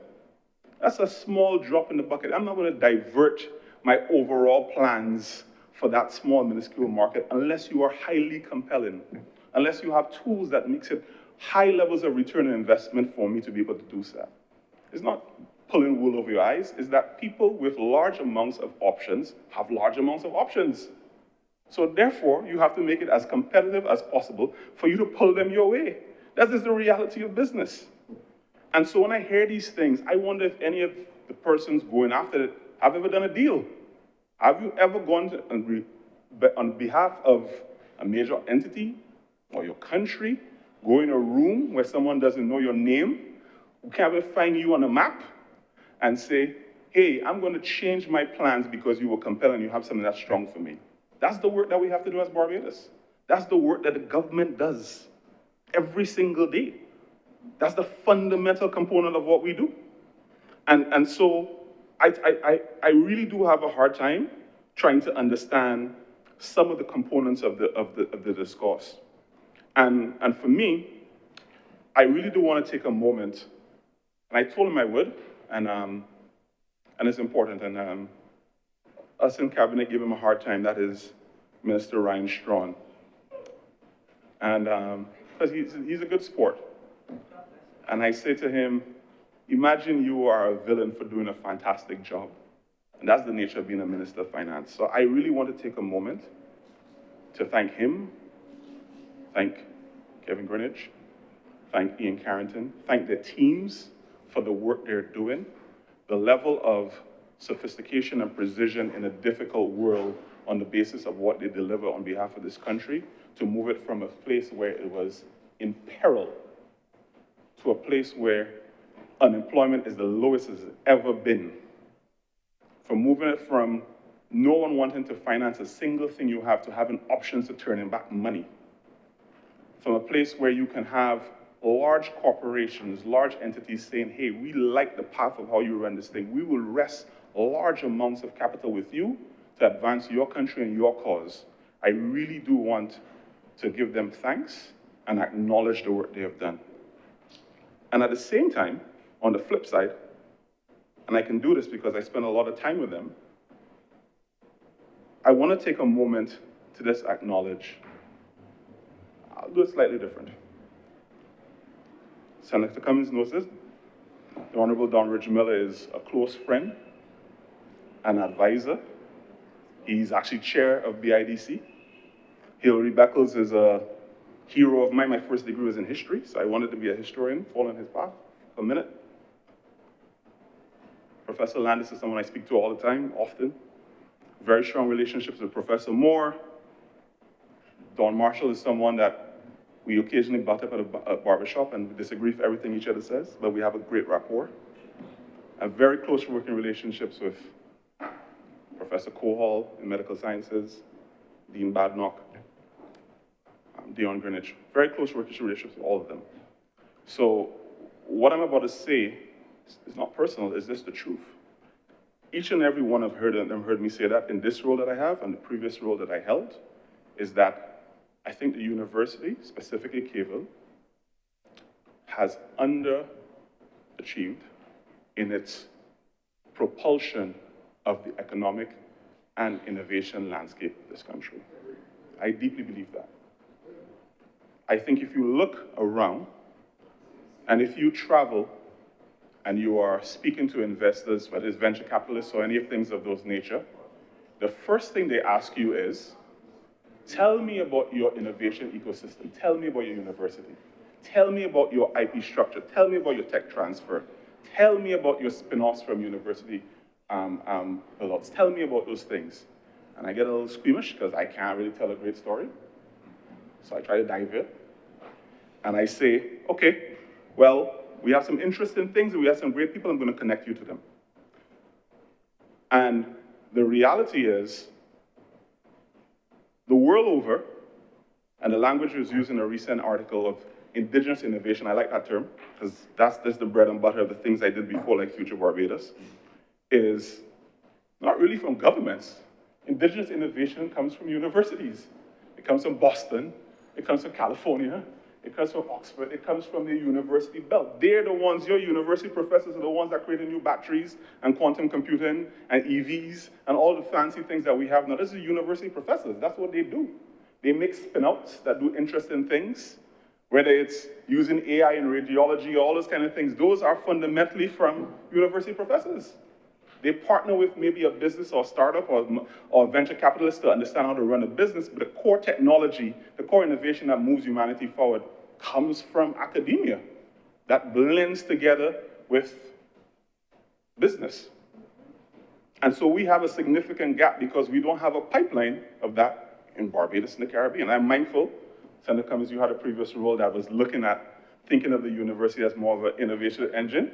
That's a small drop in the bucket. I'm not going to divert my overall plans for that small, minuscule market unless you are highly compelling, unless you have tools that makes it high levels of return on investment for me to be able to do so. It's not pulling wool over your eyes. It's that people with large amounts of options have large amounts of options. So therefore, you have to make it as competitive as possible for you to pull them your way. That is the reality of business. And so when I hear these things, I wonder if any of the persons going after it have ever done a deal. Have you ever gone on behalf of a major entity or your country, go in a room where someone doesn't know your name, who can't even find you on a map, and say, hey, I'm going to change my plans because you were compelling, you have something that's strong for me. That's the work that we have to do as Barbados. That's the work that the government does every single day. That's the fundamental component of what we do. And so I really do have a hard time trying to understand some of the components of the discourse. And for me, I really do want to take a moment, and I told him I would, and it's important, and us in cabinet give him a hard time. That is Minister Ryan Strawn. And because he's a good sport. And I say to him, imagine you are a villain for doing a fantastic job. And that's the nature of being a Minister of Finance. So I really want to take a moment to thank him, thank Kevin Greenidge, thank Ian Carrington, thank their teams for the work they're doing, the level of sophistication and precision in a difficult world on the basis of what they deliver on behalf of this country, to move it from a place where it was in peril to a place where unemployment is the lowest it's ever been. From moving it from no one wanting to finance a single thing you have to having options to turning back money. From a place where you can have large corporations, large entities saying, hey, we like the path of how you run this thing. We will rest large amounts of capital with you to advance your country and your cause. I really do want to give them thanks and acknowledge the work they have done. And at the same time, on the flip side, and I can do this because I spend a lot of time with them, I want to take a moment to just acknowledge, I'll do it slightly different. Senator Cummings knows this. The Honorable Don Ridge Miller is a close friend, an advisor. He's actually chair of BIDC. Hilary Beckles is a hero of mine. My first degree was in history, so I wanted to be a historian, following his path for a minute. Professor Landis is someone I speak to all the time, often. Very strong relationships with Professor Moore. Don Marshall is someone that we occasionally butt up at a barbershop and we disagree with everything each other says, but we have a great rapport. And very close working relationships with Professor Kohal in medical sciences, Dean Badnock, Dion Greenwich. Very close working relationships with all of them. So what I'm about to say is not personal, it's just the truth. Each and every one of them heard me say that in this role that I have and the previous role that I held, is that I think the university, specifically CAVIL, has underachieved in its propulsion of the economic and innovation landscape of this country. I deeply believe that. I think if you look around, and if you travel, and you are speaking to investors, whether it's venture capitalists or any things of those nature, the first thing they ask you is, tell me about your innovation ecosystem. Tell me about your university. Tell me about your IP structure. Tell me about your tech transfer. Tell me about your spin-offs from university pilots. Tell me about those things. And I get a little squeamish because I can't really tell a great story. So I try to dive in. And I say, okay, well, we have some interesting things and we have some great people. I'm going to connect you to them. And the reality is, the world over, and the language was used in a recent article of indigenous innovation, I like that term, because that's the bread and butter of the things I did before, like Future Barbados, is not really from governments. Indigenous innovation comes from universities. It comes from Boston, it comes from California, it comes from Oxford, it comes from the university belt. They're the ones, your university professors are the ones that created new batteries and quantum computing and EVs and all the fancy things that we have now. This is university professors, that's what they do. They make spin-outs that do interesting things, whether it's using AI in radiology, all those kind of things. Those are fundamentally from university professors. They partner with maybe a business or startup or venture capitalist to understand how to run a business, but the core technology, the core innovation that moves humanity forward comes from academia that blends together with business. And so we have a significant gap because we don't have a pipeline of that in Barbados and the Caribbean. I'm mindful, Senator Cummings, you had a previous role that was looking at thinking of the university as more of an innovation engine,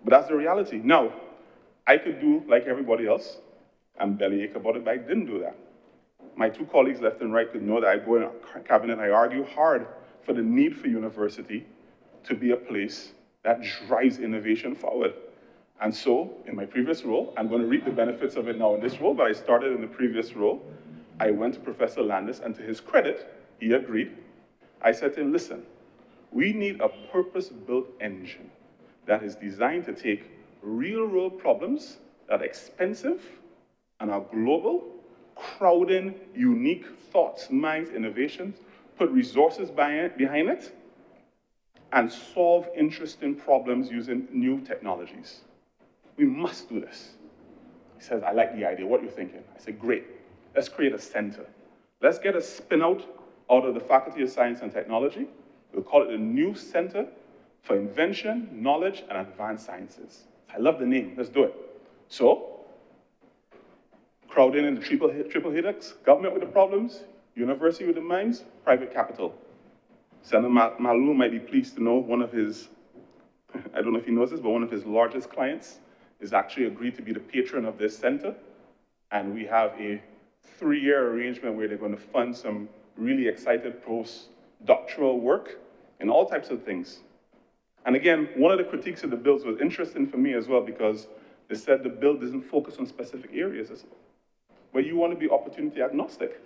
but that's the reality. Now, I could do like everybody else and bellyache about it, but I didn't do that. My two colleagues left and right could know that I go in our cabinet and I argue hard for the need for university to be a place that drives innovation forward. And so, in my previous role, I'm going to reap the benefits of it now in this role, but I started in the previous role. I went to Professor Landis, and to his credit, he agreed. I said to him, listen, we need a purpose-built engine that is designed to take real-world problems that are expensive and are global, crowding unique thoughts, minds, innovations, put resources behind it, and solve interesting problems using new technologies. We must do this. He says, I like the idea. What are you thinking? I said, great. Let's create a center. Let's get a spin-out of the Faculty of Science and Technology. We'll call it the New Center for invention, knowledge, and advanced sciences. I love the name, let's do it. So, crowding in the triple helix, government with the problems, university with the minds, private capital. Senator Malulu might be pleased to know one of his, I don't know if he knows this, but one of his largest clients is actually agreed to be the patron of this center. And we have a 3-year arrangement where they're going to fund some really excited postdoctoral work in all types of things. And again, one of the critiques of the bills was interesting for me as well, because they said the bill doesn't focus on specific areas as well. But you want to be opportunity agnostic.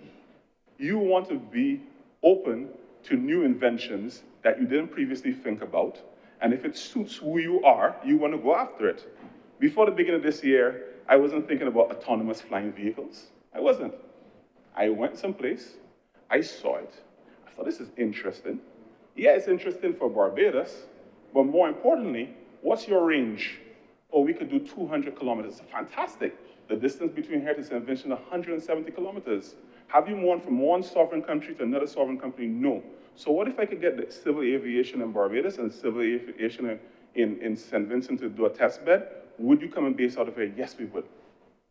You want to be open to new inventions that you didn't previously think about. And if it suits who you are, you want to go after it. Before the beginning of this year, I wasn't thinking about autonomous flying vehicles. I wasn't. I went someplace, I saw it. I thought, this is interesting. Yeah, it's interesting for Barbados, but more importantly, what's your range? Oh, we could do 200 kilometers. Fantastic. The distance between here to St. Vincent, 170 kilometers. Have you moved from one sovereign country to another sovereign country? No. So what if I could get the civil aviation in Barbados and civil aviation in St. Vincent to do a test bed? Would you come and base out of here? Yes, we would.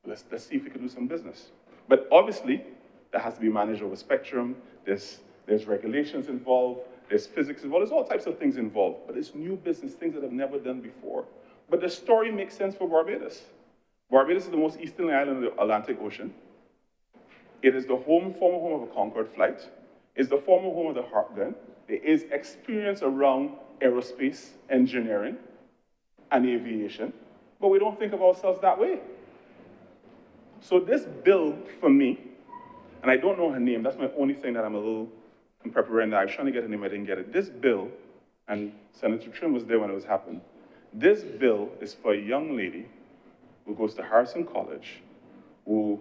Let's see if we can do some business. But obviously, that has to be managed over spectrum. There's regulations involved. There's physics involved. There's all types of things involved. But it's new business, things that I've never done before. But the story makes sense for Barbados. Barbados is the most easterly island of the Atlantic Ocean. It is the former home of a Concorde flight. It's the former home of the Harp gun. There is experience around aerospace engineering and aviation, but we don't think of ourselves that way. So this bill, for me, and I don't know her name, that's my only thing that I'm a little in preparing. I was trying to get her name, I didn't get it. This bill, and Senator Trim was there when it was happening, this bill is for a young lady who goes to Harrison College, who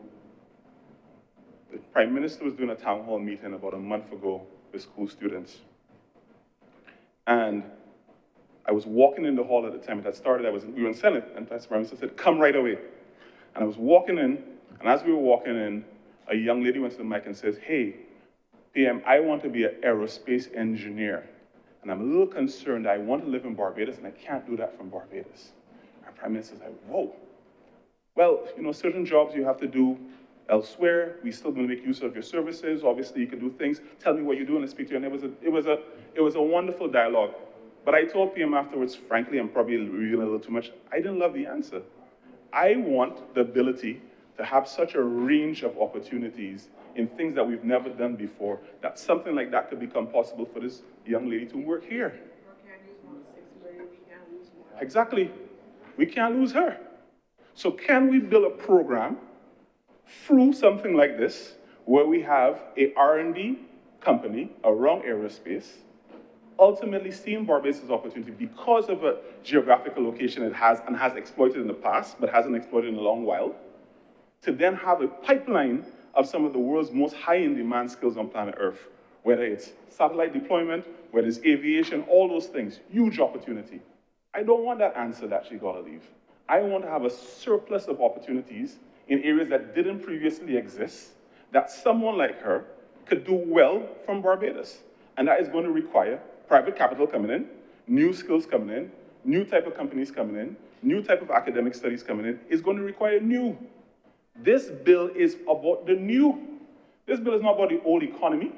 the Prime Minister was doing a town hall meeting about a month ago with school students. And I was walking in the hall at the time it had started. We were in Senate, and the Prime Minister said, come right away. And I was walking in, and as we were walking in, a young lady went to the mic and says, hey, PM, I want to be an aerospace engineer. And I'm a little concerned. I want to live in Barbados, and I can't do that from Barbados. Our Prime Minister's like, whoa. Well, you know, certain jobs you have to do elsewhere. We still going to make use of your services. Obviously, you can do things. Tell me what you do, and I speak to you. And it was a wonderful dialogue. But I told PM afterwards, frankly, I'm probably revealing a little too much. I didn't love the answer. I want the ability to have such a range of opportunities in things that we've never done before, that something like that could become possible for this young lady to work here. Exactly. We can't lose her. So can we build a program through something like this, where we have a R&D company around aerospace, ultimately seeing Barbados' opportunity because of a geographical location it has and has exploited in the past, but hasn't exploited in a long while, to then have a pipeline of some of the world's most high-in-demand skills on planet Earth, whether it's satellite deployment, whether it's aviation, all those things, huge opportunity. I don't want that answer that she gotta leave. I want to have a surplus of opportunities in areas that didn't previously exist, that someone like her could do well from Barbados. And that is going to require private capital coming in, new skills coming in, new type of companies coming in, new type of academic studies coming in. It's going to require new. This bill is about the new. This bill is not about the old economy.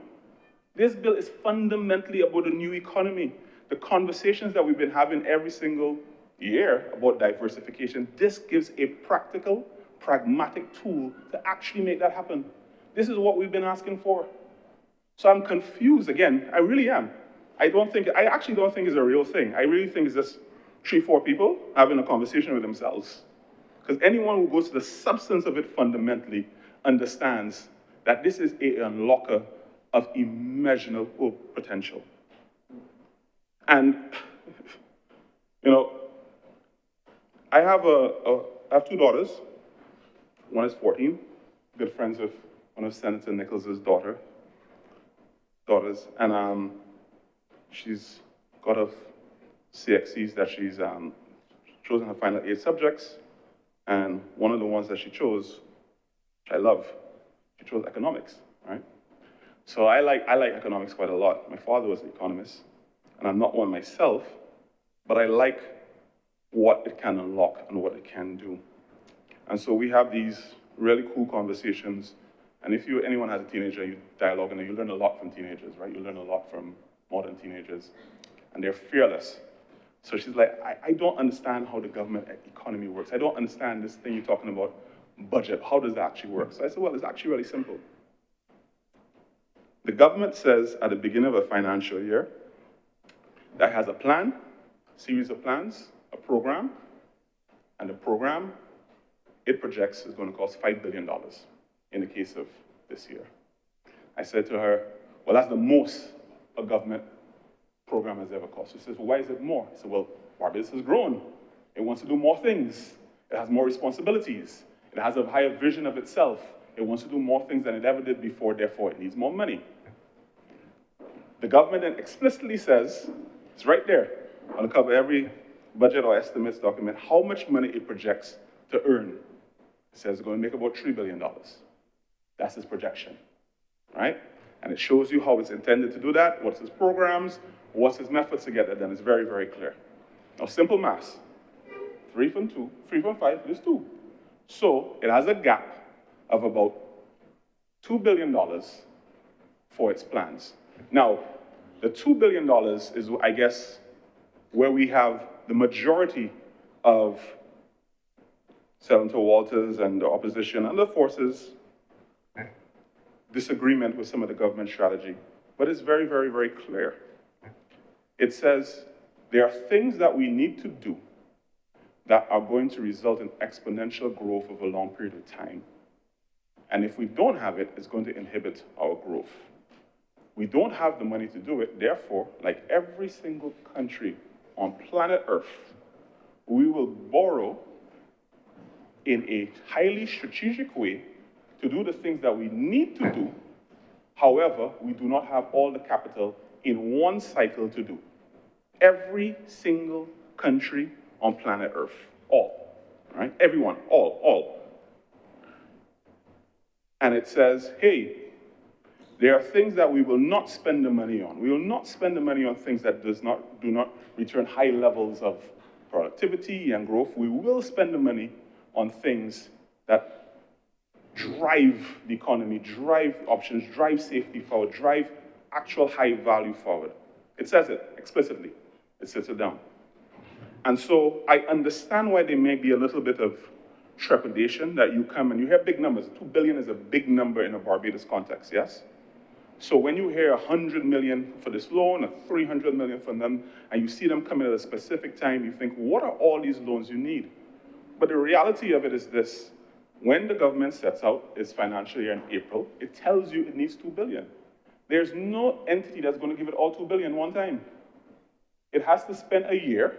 This bill is fundamentally about the new economy. The conversations that we've been having every single year about diversification, this gives a practical, pragmatic tool to actually make that happen. This is what we've been asking for. So I'm confused again, I really am. I actually don't think it's a real thing. I really think it's just 3-4 people having a conversation with themselves. Because anyone who goes to the substance of it fundamentally understands that this is an unlocker of immeasurable potential. And, you know, I have 2 daughters. One is 14, good friends with one of Senator Nichols' daughters. And she's got a CXCs that she's chosen her final 8 subjects. And one of the ones that she chose, which I love, she chose economics, right? So I like economics quite a lot. My father was an economist, and I'm not one myself, but I like what it can unlock and what it can do. And so we have these really cool conversations. And if anyone has a teenager, you dialogue, and you learn a lot from teenagers, right? You learn a lot from modern teenagers, and they're fearless. So she's like, I don't understand how the government economy works. I don't understand this thing you're talking about, budget. How does that actually work? So I said, well, it's actually really simple. The government says at the beginning of a financial year that it has a plan, series of plans, a program, and the program it projects is going to cost $5 billion in the case of this year. I said to her, well, that's the most a government program has ever cost. She says, well, why is it more? I said, well, Barbados has grown. It wants to do more things. It has more responsibilities. It has a higher vision of itself. It wants to do more things than it ever did before, therefore it needs more money. The government then explicitly says, it's right there, on the cover of every budget or estimates document, how much money it projects to earn. It says it's going to make about $3 billion. That's its projection, right? And it shows you how it's intended to do that, what's its programs, what's its methods to get that done. It's very, very clear. Now, simple math. 3 from 2, 3 from 5 is 2. So it has a gap of about $2 billion for its plans. Now, the $2 billion is, I guess, where we have the majority of Senator Walters and the opposition and the forces disagreement with some of the government strategy. But it's very, very, very clear. It says there are things that we need to do that are going to result in exponential growth over a long period of time. And if we don't have it, it's going to inhibit our growth. We don't have the money to do it, therefore, like every single country on planet Earth, we will borrow in a highly strategic way to do the things that we need to do. However, we do not have all the capital in one cycle to do. Every single country on planet Earth, all, right? Everyone, all. And it says, hey, there are things that we will not spend the money on. We will not spend the money on things that do not return high levels of productivity and growth. We will spend the money on things that drive the economy, drive options, drive safety forward, drive actual high value forward. It says it explicitly. It sits it down. And so I understand why there may be a little bit of trepidation that you come and you hear big numbers. 2 billion is a big number in a Barbados context, yes? So when you hear 100 million for this loan, or 300 million from them, and you see them coming at a specific time, you think, what are all these loans you need? But the reality of it is this. When the government sets out its financial year in April, it tells you it needs 2 billion. There's no entity that's going to give it all 2 billion one time. It has to spend a year,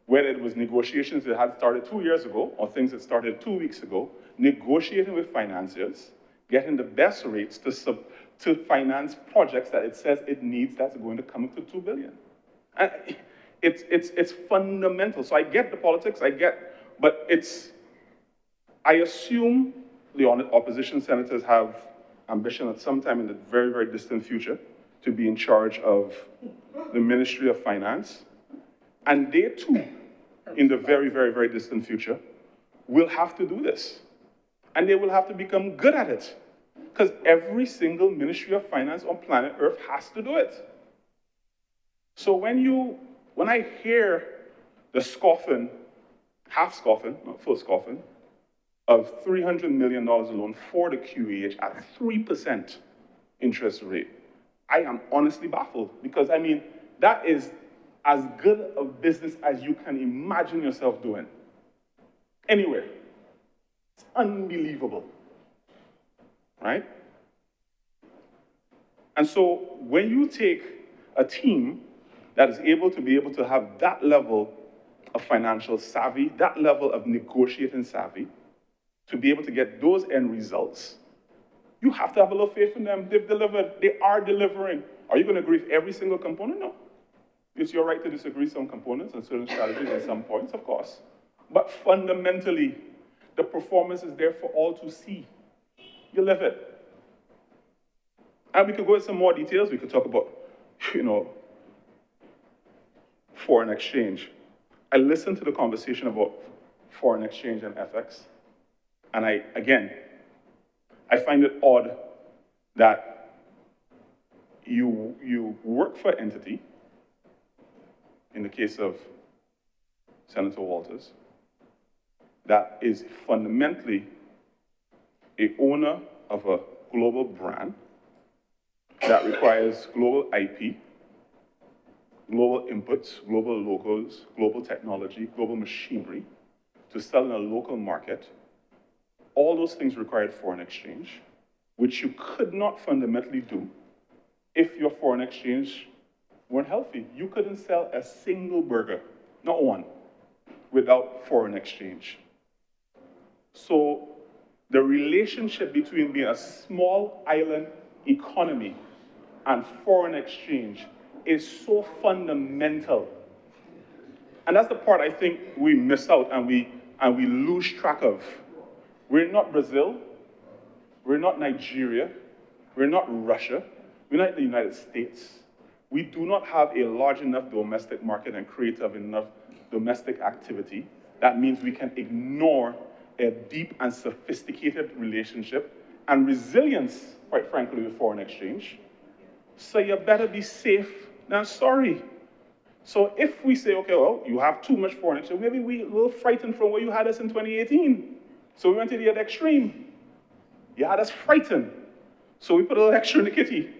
whether it was negotiations that had started 2 years ago, or things that started 2 weeks ago, negotiating with financiers, getting the best rates to finance projects that it says it needs that's going to come up to 2 billion. And it's fundamental. So I get the politics, but I assume the opposition senators have ambition at some time in the very, very distant future to be in charge of the Ministry of Finance. And they too, in the very, very, very distant future, will have to do this. And they will have to become good at it. Because every single Ministry of Finance on planet Earth has to do it. So when I hear the scoffing, half scoffing, not full scoffing, of $300 million alone for the QEH at 3% interest rate, I am honestly baffled. Because, I mean, that is as good a business as you can imagine yourself doing. Anywhere. It's unbelievable. Right? And so when you take a team that is able to have that level of financial savvy, that level of negotiating savvy, to be able to get those end results, you have to have a little faith in them. They've delivered. They are delivering. Are you going to agree with every single component? No. It's your right to disagree some components and certain strategies at some points, of course. But fundamentally, the performance is there for all to see. You live it. And we could go into some more details. We could talk about, foreign exchange. I listened to the conversation about foreign exchange and FX, and I find it odd that you work for an entity, in the case of Senator Walters, that is fundamentally a owner of a global brand that requires global IP, global inputs, global logos, global technology, global machinery to sell in a local market. All those things required foreign exchange, which you could not fundamentally do if your foreign exchange weren't healthy. You couldn't sell a single burger, not one, without foreign exchange. So the relationship between being a small island economy and foreign exchange is so fundamental. And that's the part I think we miss out and we lose track of. We're not Brazil, we're not Nigeria, we're not Russia, we're not the United States. We do not have a large enough domestic market and creative enough domestic activity. That means we can ignore a deep and sophisticated relationship and resilience, quite frankly, with foreign exchange. So you better be safe than sorry. So if we say, okay, well, you have too much foreign exchange, maybe we will frightened from where you had us in 2018. So we went to the other extreme. You had us frightened. So we put a little extra in the kitty.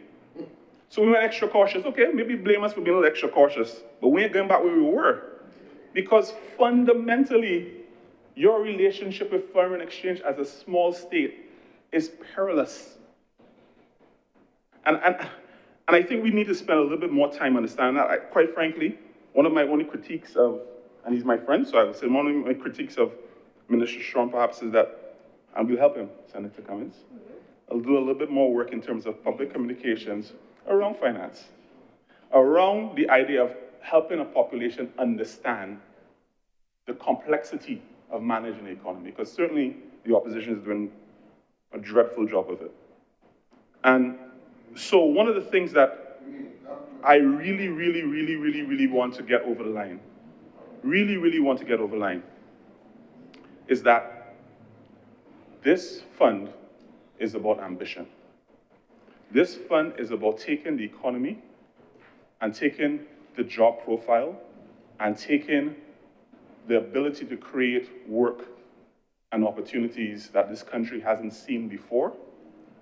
So we went extra cautious. Okay, maybe blame us for being a little extra cautious, but we ain't going back where we were. Because fundamentally, your relationship with foreign exchange as a small state is perilous. And I think we need to spend a little bit more time understanding that. Quite frankly, one of my only critiques of, and he's my friend, so I would say one of my critiques of Minister Strong perhaps is that, and we'll help him, Senator Cummins, I'll do a little bit more work in terms of public communications around finance, around the idea of helping a population understand the complexity of managing the economy, because certainly the opposition is doing a dreadful job with it. And so one of the things that I really want to get over the line, really want to get over the line, is that this fund is about ambition. This fund is about taking the economy and taking the job profile and taking the ability to create work and opportunities that this country hasn't seen before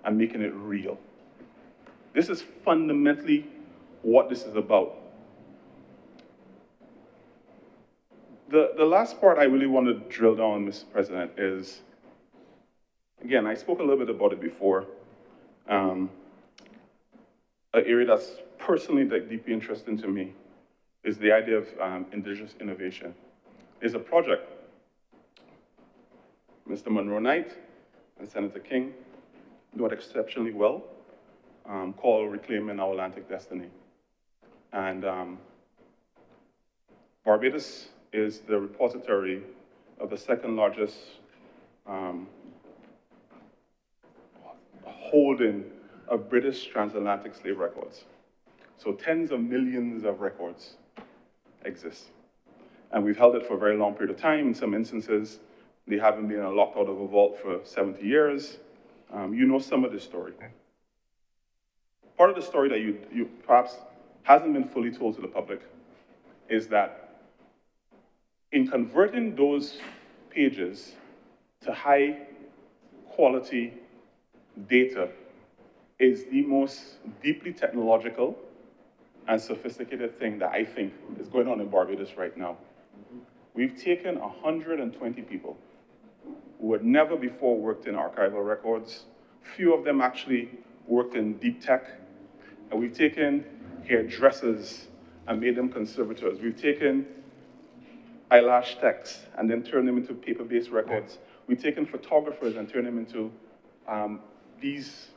and making it real. This is fundamentally what this is about. The last part I really want to drill down on, Mr. President, is, again, I spoke a little bit about it before, an area that's personally deeply interesting to me is the idea of indigenous innovation. There's a project Mr. Monroe Knight and Senator King do it exceptionally well, called Reclaiming Our Atlantic Destiny. And Barbados is the repository of the second largest holding of British transatlantic slave records. So tens of millions of records exist. And we've held it for a very long period of time. In some instances, they haven't been locked out of a vault for 70 years. You know some of the story. Part of the story that you perhaps hasn't been fully told to the public is that in converting those pages to high quality data is the most deeply technological and sophisticated thing that I think is going on in Barbados right now. We've taken 120 people who had never before worked in archival records. Few of them actually worked in deep tech. And we've taken hairdressers and made them conservators. We've taken eyelash techs and then turned them into paper-based records. We've taken photographers and turned them into these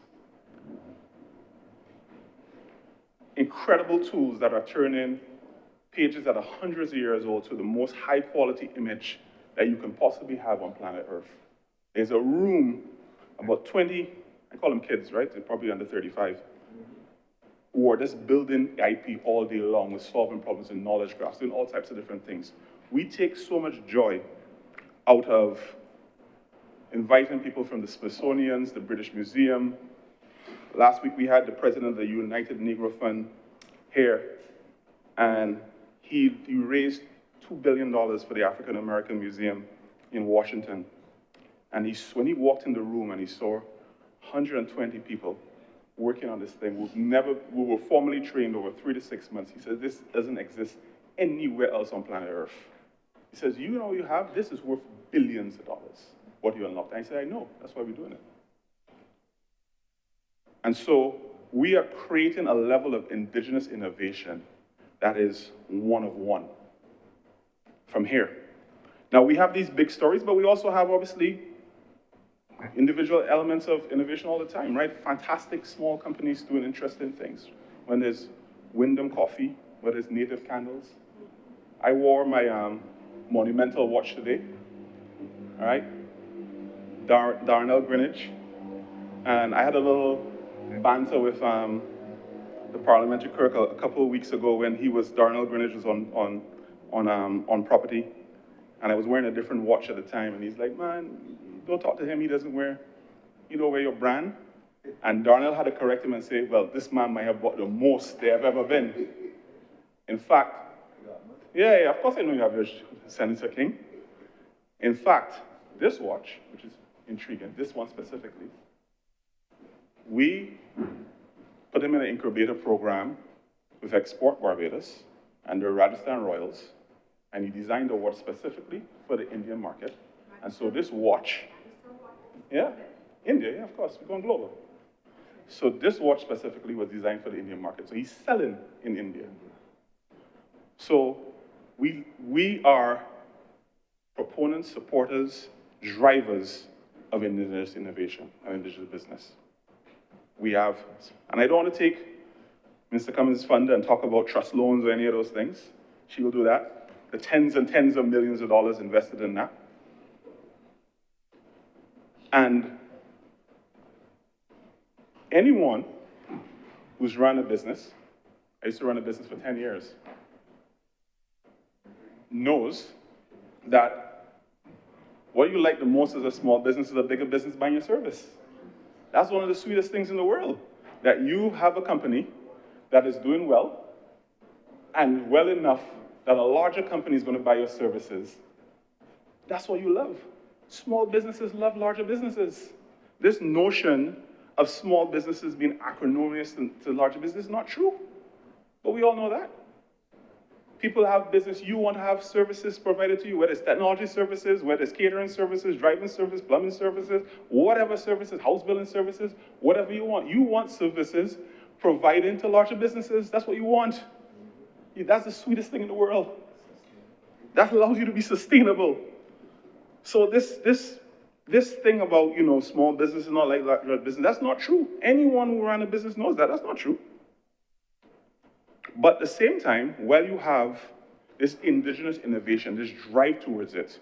incredible tools that are turning pages that are hundreds of years old to the most high-quality image that you can possibly have on planet Earth. There's a room, about 20, I call them kids, right? They're probably under 35. or just building IP all day long with solving problems in knowledge graphs, doing all types of different things. We take so much joy out of inviting people from the Smithsonian's, the British Museum. Last week we had the president of the United Negro Fund here, and he raised $2 billion for the African American Museum in Washington. And when he walked in the room and he saw 120 people working on this thing, we were formally trained over 3 to 6 months. He said, this doesn't exist anywhere else on planet Earth. He says, you know you have, this is worth billions of dollars, what you unlocked. And I said, I know, that's why we're doing it. And so we are creating a level of indigenous innovation that is one of one from here. Now we have these big stories, but we also have obviously individual elements of innovation all the time, right? Fantastic small companies doing interesting things. When there's Wyndham Coffee, where there's native candles. I wore my Monumental watch today, all right? Darnell Greenwich. And I had a little banter with the parliamentary clerk a couple of weeks ago when Darnell Greenwich was on property. And I was wearing a different watch at the time. And he's like, man, don't talk to him, he don't wear your brand. And Darnell had to correct him and say, well, this man might have bought the most they have ever been. In fact, yeah, of course I know you have your Senator King. In fact, this watch, which is intriguing, this one specifically, we put him in an incubator program with Export Barbados and the Rajasthan Royals, and he designed a watch specifically for the Indian market. And so this watch, yeah, India, yeah, of course, we're going global. So this watch specifically was designed for the Indian market. So he's selling in India. So we are proponents, supporters, drivers of indigenous innovation and indigenous business. We have, and I don't want to take Mr. Cummins' fund and talk about trust loans or any of those things. She will do that. The tens and tens of millions of dollars invested in that. And anyone who's run a business, I used to run a business for 10 years, knows that what you like the most as a small business is a bigger business buying your service. That's one of the sweetest things in the world, that you have a company that is doing well and well enough that a larger company is going to buy your services. That's what you love. Small businesses love larger businesses. This notion of small businesses being acrimonious to larger business is not true, but we all know that. People have business, you want to have services provided to you, whether it's technology services, whether it's catering services, driving services, plumbing services, whatever services, house building services, whatever you want. You want services provided to larger businesses. That's what you want. That's the sweetest thing in the world. That allows you to be sustainable. So this thing about, small business is not like large business, that's not true. Anyone who runs a business knows that, that's not true. But at the same time, while you have this indigenous innovation, this drive towards it,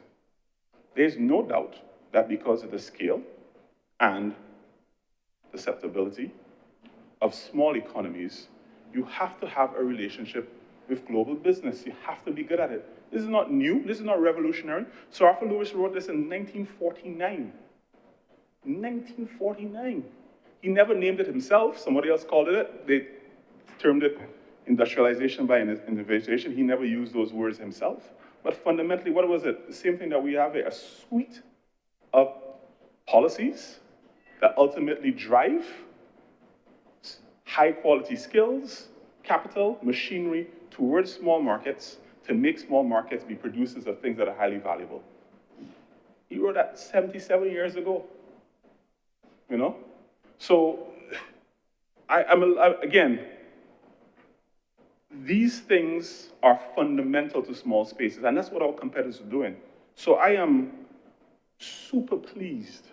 there's no doubt that because of the scale and susceptibility of small economies, you have to have a relationship with global business. You have to be good at it. This is not new, this is not revolutionary. Sir Arthur Lewis wrote this in 1949. 1949. He never named it himself, somebody else called it. They termed it industrialization by innovation. He never used those words himself. But fundamentally, what was it? The same thing that we have here, a suite of policies that ultimately drive high quality skills, capital, machinery towards small markets to make small markets be producers of things that are highly valuable. He wrote that 77 years ago, So, again, these things are fundamental to small spaces, and that's what our competitors are doing. So I am super pleased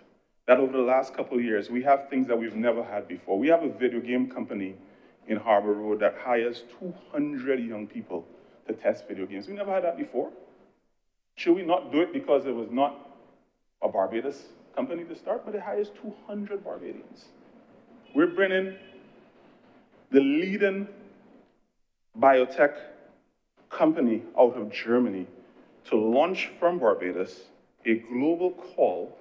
that over the last couple of years, we have things that we've never had before. We have a video game company in Harbor Road that hires 200 young people to test video games. We never had that before. Should we not do it because it was not a Barbados company to start, but it hires 200 Barbadians. We're bringing the leading biotech company out of Germany to launch from Barbados a global call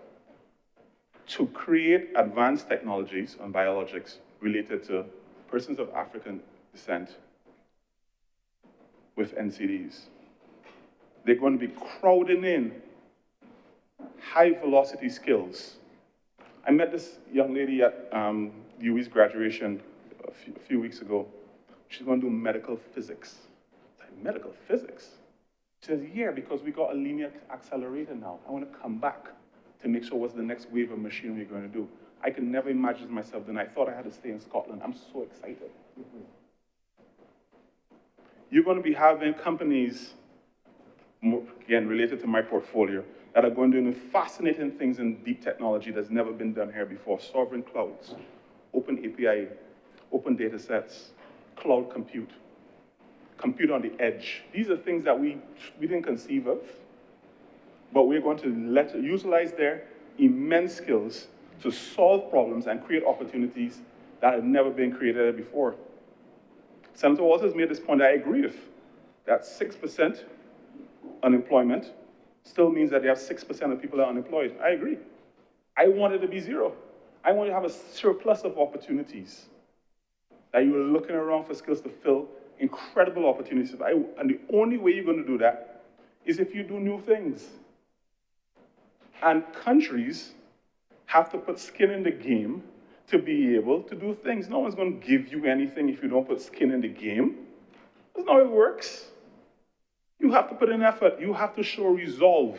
to create advanced technologies and biologics related to persons of African descent with NCDs. They're going to be crowding in high velocity skills. I met this young lady at UWI's graduation a few weeks ago. She's going to do medical physics. I said, medical physics? She says, yeah, because we got a linear accelerator now. I want to come back to make sure what's the next wave of machinery we're going to do. I could never imagine myself then. I thought I had to stay in Scotland. I'm so excited. You're going to be having companies, again, related to my portfolio, that are going to do fascinating things in deep technology that's never been done here before. Sovereign clouds, open API, open data sets, cloud compute, compute on the edge. These are things that we didn't conceive of, but we're going to utilize their immense skills to solve problems and create opportunities that have never been created before. Senator Walters made this point I agree with, that 6% unemployment still means that they have 6% of people that are unemployed. I agree. I want it to be zero. I want to have a surplus of opportunities, that you're looking around for skills to fill incredible opportunities. And the only way you're going to do that is if you do new things. And countries have to put skin in the game to be able to do things. No one's going to give you anything if you don't put skin in the game. That's not how it works. You have to put in effort. You have to show resolve.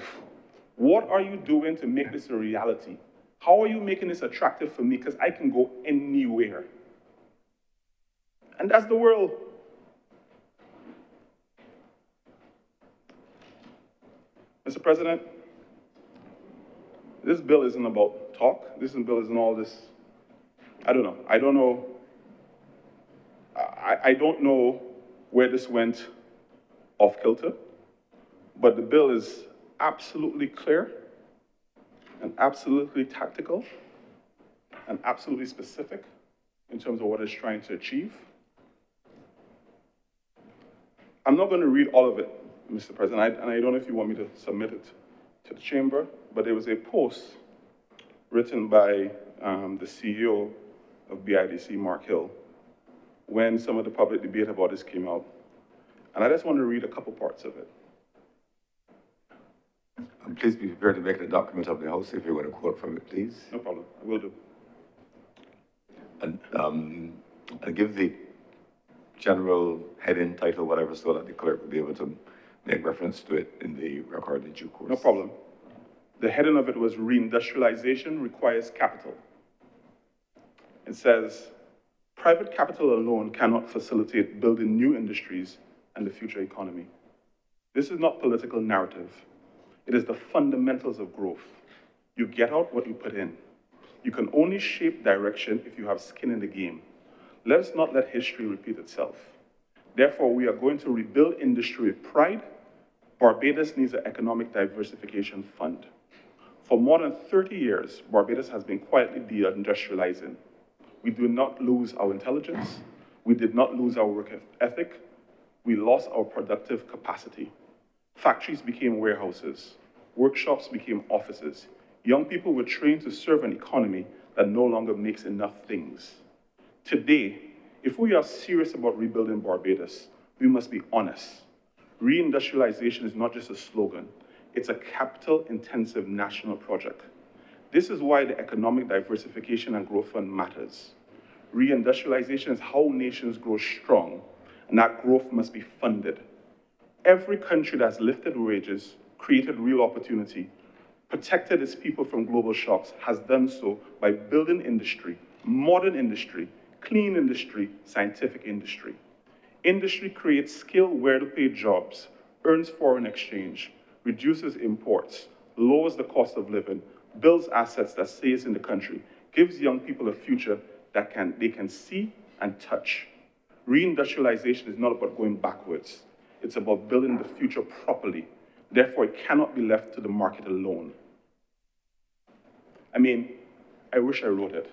What are you doing to make this a reality? How are you making this attractive for me? Because I can go anywhere. And that's the world. Mr. President, this bill isn't about talk. This bill isn't all this. I don't know. I don't know where this went off kilter, but the bill is absolutely clear and absolutely tactical and absolutely specific in terms of what it's trying to achieve. I'm not going to read all of it, Mr. President, and I don't know if you want me to submit it to the chamber, but there was a post written by the CEO of BIDC, Mark Hill, when some of the public debate about this came out. And I just want to read a couple parts of it. Please be prepared to make it a document of the House if you're going to quote from it, please. No problem, I will do. And I'll give the general heading, title, whatever, so that the clerk will be able to make reference to it in the record in due course. No problem. The heading of it was Reindustrialization Requires Capital. It says, private capital alone cannot facilitate building new industries and the future economy. This is not political narrative. It is the fundamentals of growth. You get out what you put in. You can only shape direction if you have skin in the game. Let us not let history repeat itself. Therefore, we are going to rebuild industry with pride. Barbados needs an economic diversification fund. For more than 30 years, Barbados has been quietly deindustrializing. We did not lose our intelligence. We did not lose our work ethic. We lost our productive capacity. Factories became warehouses. Workshops became offices. Young people were trained to serve an economy that no longer makes enough things. Today, if we are serious about rebuilding Barbados, we must be honest. Reindustrialization is not just a slogan. It's a capital-intensive national project. This is why the Economic Diversification and Growth Fund matters. Reindustrialization is how nations grow strong, and that growth must be funded. Every country that's lifted wages, created real opportunity, protected its people from global shocks, has done so by building industry, modern industry, clean industry, scientific industry. Industry creates skill where to pay jobs, earns foreign exchange, reduces imports, lowers the cost of living, builds assets that stays in the country, gives young people a future that they can see and touch. Reindustrialization is not about going backwards. It's about building the future properly. Therefore, it cannot be left to the market alone. I mean, I wish I wrote it.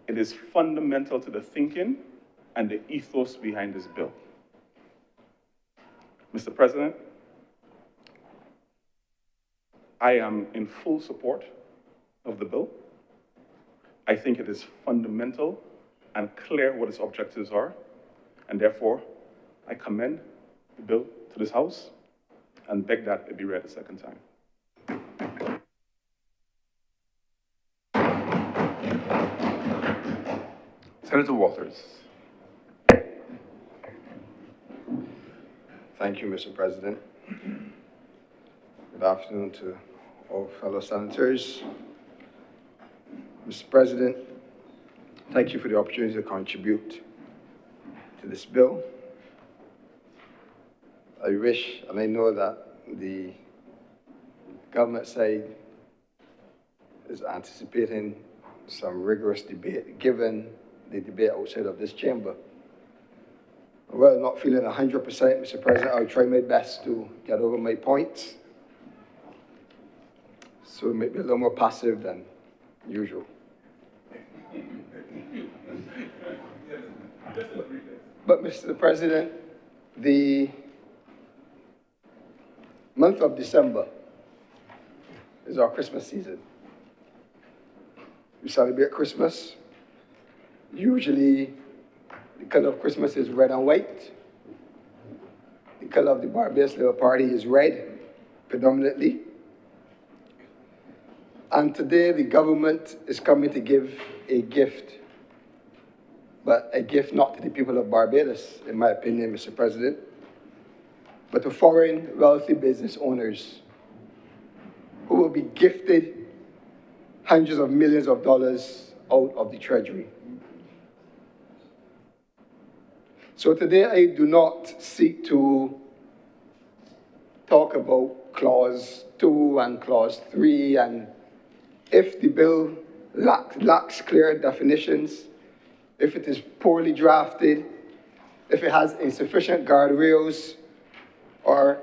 It is fundamental to the thinking and the ethos behind this bill. Mr. President, I am in full support of the bill. I think it is fundamental and clear what its objectives are, and therefore, I commend the bill to this House and beg that it be read a second time. Senator Waters. Thank you, Mr. President. Good afternoon to all fellow senators. Mr. President, thank you for the opportunity to contribute to this bill. I wish, and I know that the government side is anticipating some rigorous debate, given the debate outside of this chamber. Well, not feeling 100%, Mr. President, I'll try my best to get over my points. So it may be a little more passive than usual. But Mr. President, the month of December is our Christmas season. We celebrate Christmas. Usually, the color of Christmas is red and white. The color of the Barbados Labour Party is red, predominantly. And today, the government is coming to give a gift, but a gift not to the people of Barbados, in my opinion, Mr. President, but to foreign wealthy business owners who will be gifted hundreds of millions of dollars out of the Treasury. So today I do not seek to talk about Clause 2 and Clause 3, and if the bill lacks clear definitions, if it is poorly drafted, if it has insufficient guardrails, or